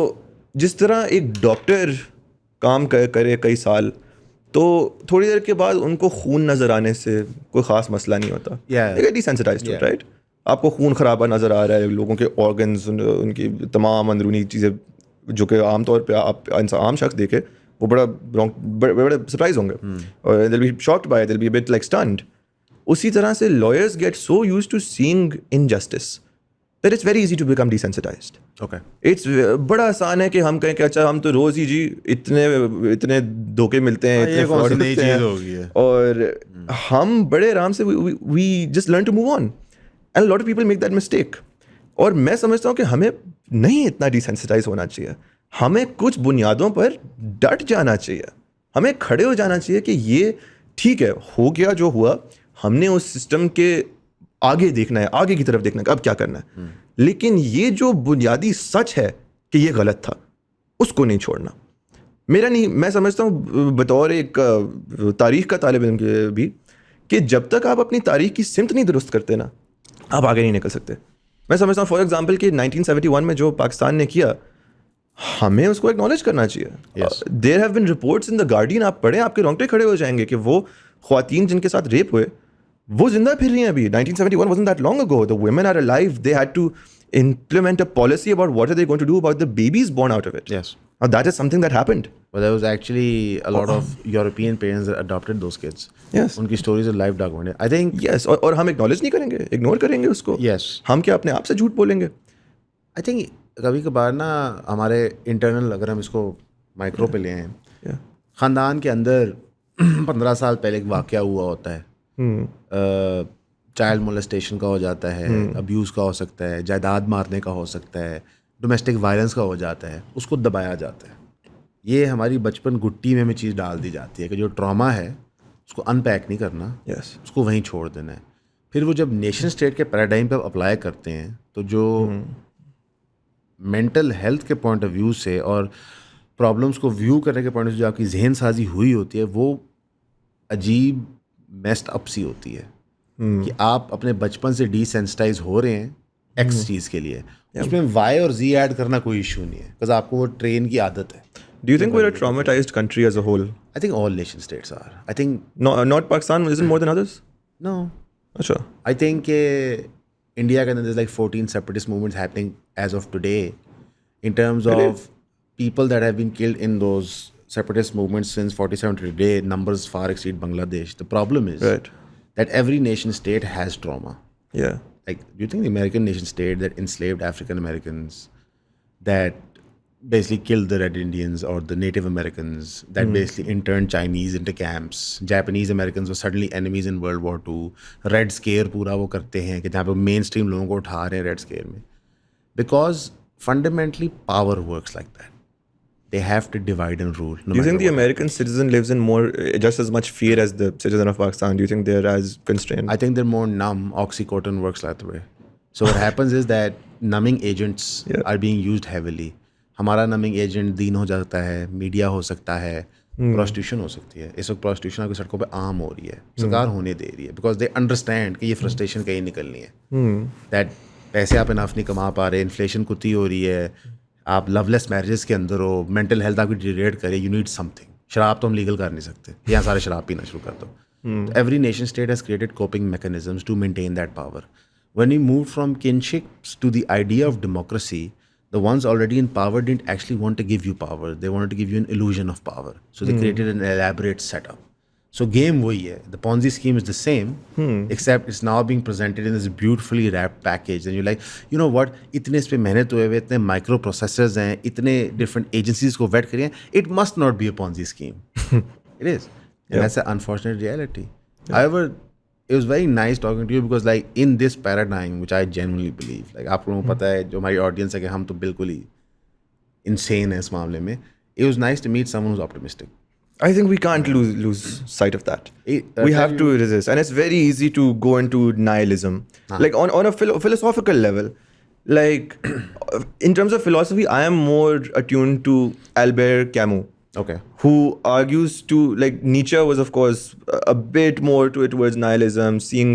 جس طرح ایک doctor کام کرے کئی سال تو تھوڑی دیر کے بعد ان کو خون نظر آنے سے کوئی خاص مسئلہ نہیں ہوتا. ڈیسینسٹائزڈ رائٹ. آپ کو خون خرابہ نظر آ رہا ہے, لوگوں کے آرگنز, ان کی تمام اندرونی چیزیں جو کہ عام طور پہ آپ عام شخص دیکھے وہ بڑے سرپرائز ہوں گے اور they'll be shocked by it, they'll be a bit like stunned. اسی طرح سے lawyers get so used to seeing injustice that it's very easy to become desensitized. Okay. It's بڑا آسان ہے کہ ہم کہیں کہ اچھا ہم تو روز ہی جی اتنے دھوکے ملتے ہیں, اتنے فراڈ ہوتے ہیں, اور ہم بڑے آرام سے we just learn to move on and a lot of people make that mistake. اور میں سمجھتا ہوں کہ ہمیں نہیں اتنا ڈیسینسٹائز ہونا چاہیے, ہمیں کچھ بنیادوں پر ڈٹ جانا چاہیے, ہمیں کھڑے ہو جانا چاہیے کہ یہ ٹھیک ہے, ہو گیا جو ہوا, ہم نے اس سسٹم کے آگے دیکھنا ہے, آگے کی طرف دیکھنا ہے اب کیا کرنا ہے, لیکن یہ جو بنیادی سچ ہے کہ یہ غلط تھا اس کو نہیں چھوڑنا. میں سمجھتا ہوں بطور ایک تاریخ کا طالب علم کے بھی کہ جب تک آپ اپنی تاریخ کی سمت نہیں درست کرتے نا آپ آگے نہیں نکل سکتے. میں سمجھتا ہوں فار ایگزامپل کہ 1971 میں جو پاکستان نے کیا ہمیں اس کو ایکنالج کرنا چاہیے. There have been reports in the guardian, آپ پڑھیں آپ کے رونگٹے کھڑے ہو جائیں گے کہ وہ خواتین جن کے ساتھ ریپ ہوئے وہ زندہ پھر رہی ہیں ابھی. 1971 wasn't that long ago. The women are alive. They had to implement a policy about what are they going to do about the babies born out of it. Yes. Now that is something that happened. But there was actually a lot of European parents that adopted those kids. Yes. ان کی stories are live documented. I think yes. اور ہم acknowledge نہیں کریں گے, ignore کریں گے اس کو. yes. ہم کیا اپنے آپ سے جھوٹ بولیں گے. I think کبھی کبھار نا ہمارے انٹرنل اگر ہم اس کو مائکرو پہ لے آئیں, خاندان کے اندر 15 سال پہلے ایک واقعہ ہوا ہوتا ہے, چائلڈ مولسٹیشن کا ہو جاتا ہے, ابیوز کا ہو سکتا ہے, جائیداد مارنے کا ہو سکتا ہے, ڈومیسٹک وائلنس کا ہو جاتا ہے, اس کو دبایا جاتا ہے. یہ ہماری بچپن گٹی میں ہمیں چیز ڈال دی جاتی ہے کہ جو ٹراما ہے اس کو ان پیک نہیں کرنا, اس کو وہیں چھوڑ دینا ہے. پھر وہ جب نیشن اسٹیٹ کے پیراڈائم پہ اپلائی کرتے ہیں تو جو مینٹل ہیلتھ کے پوائنٹ آف ویو سے اور پرابلمس کو ویو کرنے کے پوائنٹ آف ویو جو آپ کی ذہن سازی ہوئی ہوتی ہے وہ عجیب میسڈ اپ سی ہوتی ہے کہ آپ اپنے بچپن سے ڈی سینسٹائز ہو رہے ہیں ایکس چیز کے لیے, اس میں وائی اور زی ایڈ کرنا کوئی ایشو نہیں ہے بکاز آپ کو وہ ٹرین کی عادت ہے. Do you think we're a traumatized country as a whole? I think all nation states are. I think not Pakistan isn't more than others? no. Acha. I think India کے اندر there's like 14 separatist movements happening as of today in terms of people that have been killed in those separatist movements since 47 to today. Numbers far exceed Bangladesh. The problem is that every nation state has trauma. Yeah. Like, do you think the American nation state that enslaved African Americans, that basically killed the Red Indians or the Native Americans, that basically interned Chinese into camps, Japanese Americans were suddenly enemies in World War II, Red Scare پورا وہ کرتے ہیں کہ جہاں پہ مین stream لوگوں کو اٹھا رہے ہیں Red Scare میں, because fundamentally power works like that. They have to divide and rule. Do you think the American citizen lives in more just as much fear as the citizen of Pakistan? Do you think they're as constrained? I think they're more numb. Oxycontin works like that way. So what happens is that numbing agents are being used heavily. ہمارا numbing agent دین ہو جاتا ہے, media ہو سکتا ہے, prostitution ہو سکتی ہے. اس وقت prostitution آپ کی سڑکوں پہ عام ہو رہی ہے, سرکار ہونے دے رہی ہے, بیکاز دے انڈرسٹینڈ کہ یہ فرسٹریشن کہیں نکلنی ہے, دیٹ پیسے آپ انف نہیں کما پا رہے, انفلیشن کتی ہو رہی ہے, آپ لو لیس میرجز کے اندر ہو, مینٹل ہیلتھ آپ کی ڈیٹیریٹ کرے, یو نیڈ سم تھنگ. شراب تو ہم لیگل کر نہیں سکتے, یہاں سارے شراب پینا شروع کر دو. Every nation state has created coping mechanisms to maintain that power. When you move from kinship to the idea of democracy, the ones already in power didn't actually want to give you power. They wanted to give you an illusion of power. So they created an elaborate setup. So game wahi hai. The Ponzi scheme is the same, except it's now being presented in this beautifully wrapped package. And you're like, you know what? Itne is pe mehnat hue, itne microprocessors hain, itne different agencies ko vet kare hain. It must not be a Ponzi scheme. It is. And that's an unfortunate reality. However, it was very nice talking to you because like in this paradigm which I genuinely believe, like آپ لوگوں کو پتہ ہے جو ہماری audience ہے کہ ہم تو بالکل ہی insane ہیں اس معاملے میں, it was nice to meet someone who's optimistic. I think we can't lose sight of that. We have to resist, and it's very easy to go into nihilism. Like on a philosophical level, like in terms of philosophy, I am more attuned to Albert Camus. Okay. Who argues to, like, Nietzsche was of course a bit more towards nihilism, seeing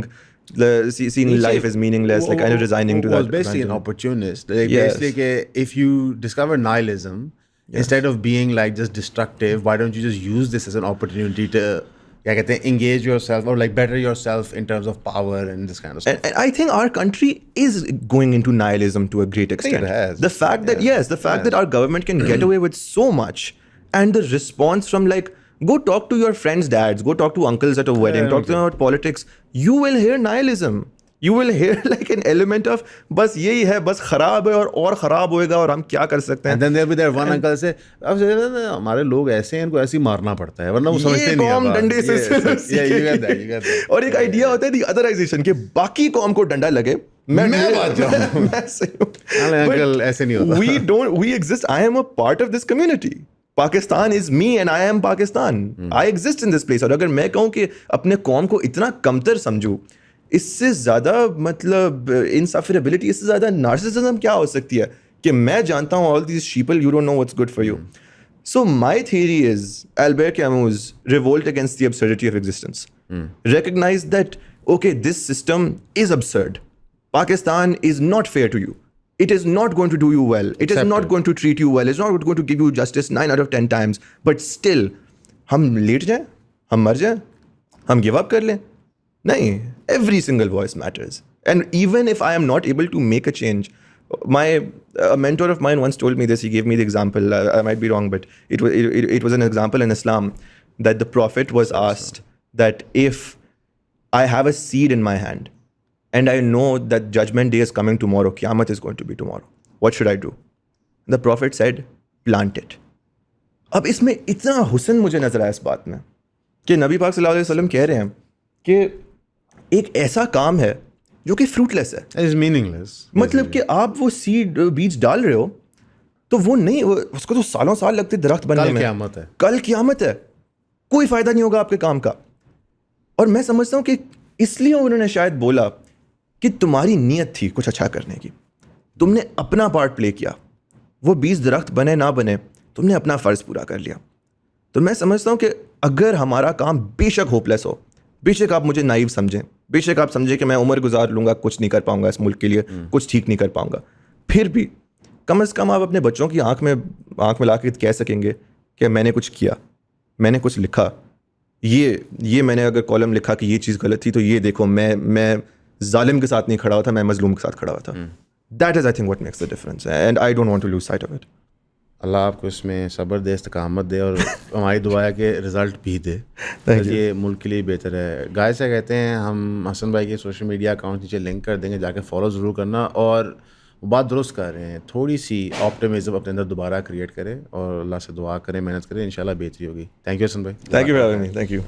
seeing life as meaningless, like kind of resigning to was that. basically an opportunist. Like Yes. basically, if you discover nihilism, instead of being like just destructive, why don't you just use this as an opportunity to engage yourself or like better yourself in terms of power and this kind of stuff. And I think our country is going into nihilism to a great extent. it has. The fact that, yes, the fact that our government can get away with so much, and the response from like, go talk to your friends' dads, go talk to uncles at a wedding, talk to them about politics, you will hear nihilism. You will hear like an element of بس یہی ہے, بس خراب ہے اور خراب ہوئے گا اور ہم کیا کر سکتے ہیں. And then there'll be that one uncle say, اب ہمارے لوگ ایسے ہیں, ان کو ایسے ہی مارنا پڑتا ہے ورنہ وہ سمجھتے نہیں ہیں. ڈنڈے سے اور ایک آئیڈیا ہوتا ہے دی ادرائزیشن کہ باقی قوم کو ڈنڈا لگے, میں بات جاؤں. ایسے نہیں ہوتا. We exist. I am a part of this community. Pakistan is me and I am Pakistan. I exist in this place. اور اگر میں کہوں کہ اپنے قوم کو اتنا کمتر سمجھوں, اس سے زیادہ مطلب انسفریبلٹی, اس سے زیادہ نارسسزم کیا ہو سکتی ہے کہ میں جانتا ہوں all these people, you don't know what's good for you. So my theory is Albert Camus' revolt against the absurdity of existence. Recognize that, okay, this system is absurd. Pakistan is not fair to you. It is not going to do you well. It is not going to treat you well. It's not going to give you justice 9 out of 10 times. But still, ہم late جائیں, ہم مر جائیں, ہم give up کر لیں. نہیں, every single voice matters. And even if I am not able to make a change, a mentor of mine once told me this. He gave me the example. I might be wrong, but it was an example in Islam that the Prophet was asked that if I have a seed in my hand and I know that judgment day is coming tomorrow, Qiyamah is going to be tomorrow, what should I do? The Prophet said, plant it. اب اس میں اتنا حسن مجھے نظر آیا اس بات میں کہ نبی پاک صلی اللہ علیہ وسلم کہہ رہے ہیں کہ ایک ایسا کام ہے جو کہ فروٹ لیس ہے. It's meaningless. مطلب کہ آپ وہ سیڈ بیج ڈال رہے ہو تو وہ نہیں, اس کو تو سالوں سال لگتے درخت بننے میں. کل قیامت ہے. کل قیامت ہے, کوئی فائدہ نہیں ہوگا آپ کے کام کا. اور میں سمجھتا ہوں کہ اس لیے انہوں نے شاید بولا کہ تمہاری نیت تھی کچھ اچھا کرنے کی, تم نے اپنا پارٹ پلے کیا, وہ بیج درخت بنے نہ بنے, تم نے اپنا فرض پورا کر لیا. تو میں سمجھتا ہوں کہ اگر ہمارا کام بے شک ہوپ لیس ہو, بے شک آپ مجھے نائیو سمجھیں, بے شک آپ سمجھیں کہ میں عمر گزار لوں گا, کچھ نہیں کر پاؤں گا اس ملک کے لیے, کچھ ٹھیک نہیں کر پاؤں گا, پھر بھی کم از کم آپ اپنے بچوں کی آنکھ میں لا کے کہہ سکیں گے کہ میں نے کچھ کیا, میں نے کچھ لکھا, یہ میں نے اگر کالم لکھا کہ یہ چیز غلط تھی تو یہ دیکھو میں ظالم کے ساتھ نہیں کھڑا ہوا تھا, میں مظلوم کے ساتھ کھڑا ہوا تھا. That is I think what makes the difference, and I don't want to lose sight of it. اللہ آپ کو اس میں صبر دے, استقامت دے, اور ہماری دعا ہے کہ رزلٹ بھی دے. یہ ملک کے لیے بہتر ہے. گائے سے کہتے ہیں ہم حسن بھائی کے سوشل میڈیا اکاؤنٹ نیچے لنک کر دیں گے, جا کے فالو ضرور کرنا. اور بات درست کر رہے ہیں, تھوڑی سی آپٹیمزم اپنے اندر دوبارہ کریٹ کریں اور اللہ سے دعا کریں, محنت کریں, انشاءاللہ بہتری ہوگی. تھینک یو حسن بھائی. Thank you for having me. Thank you.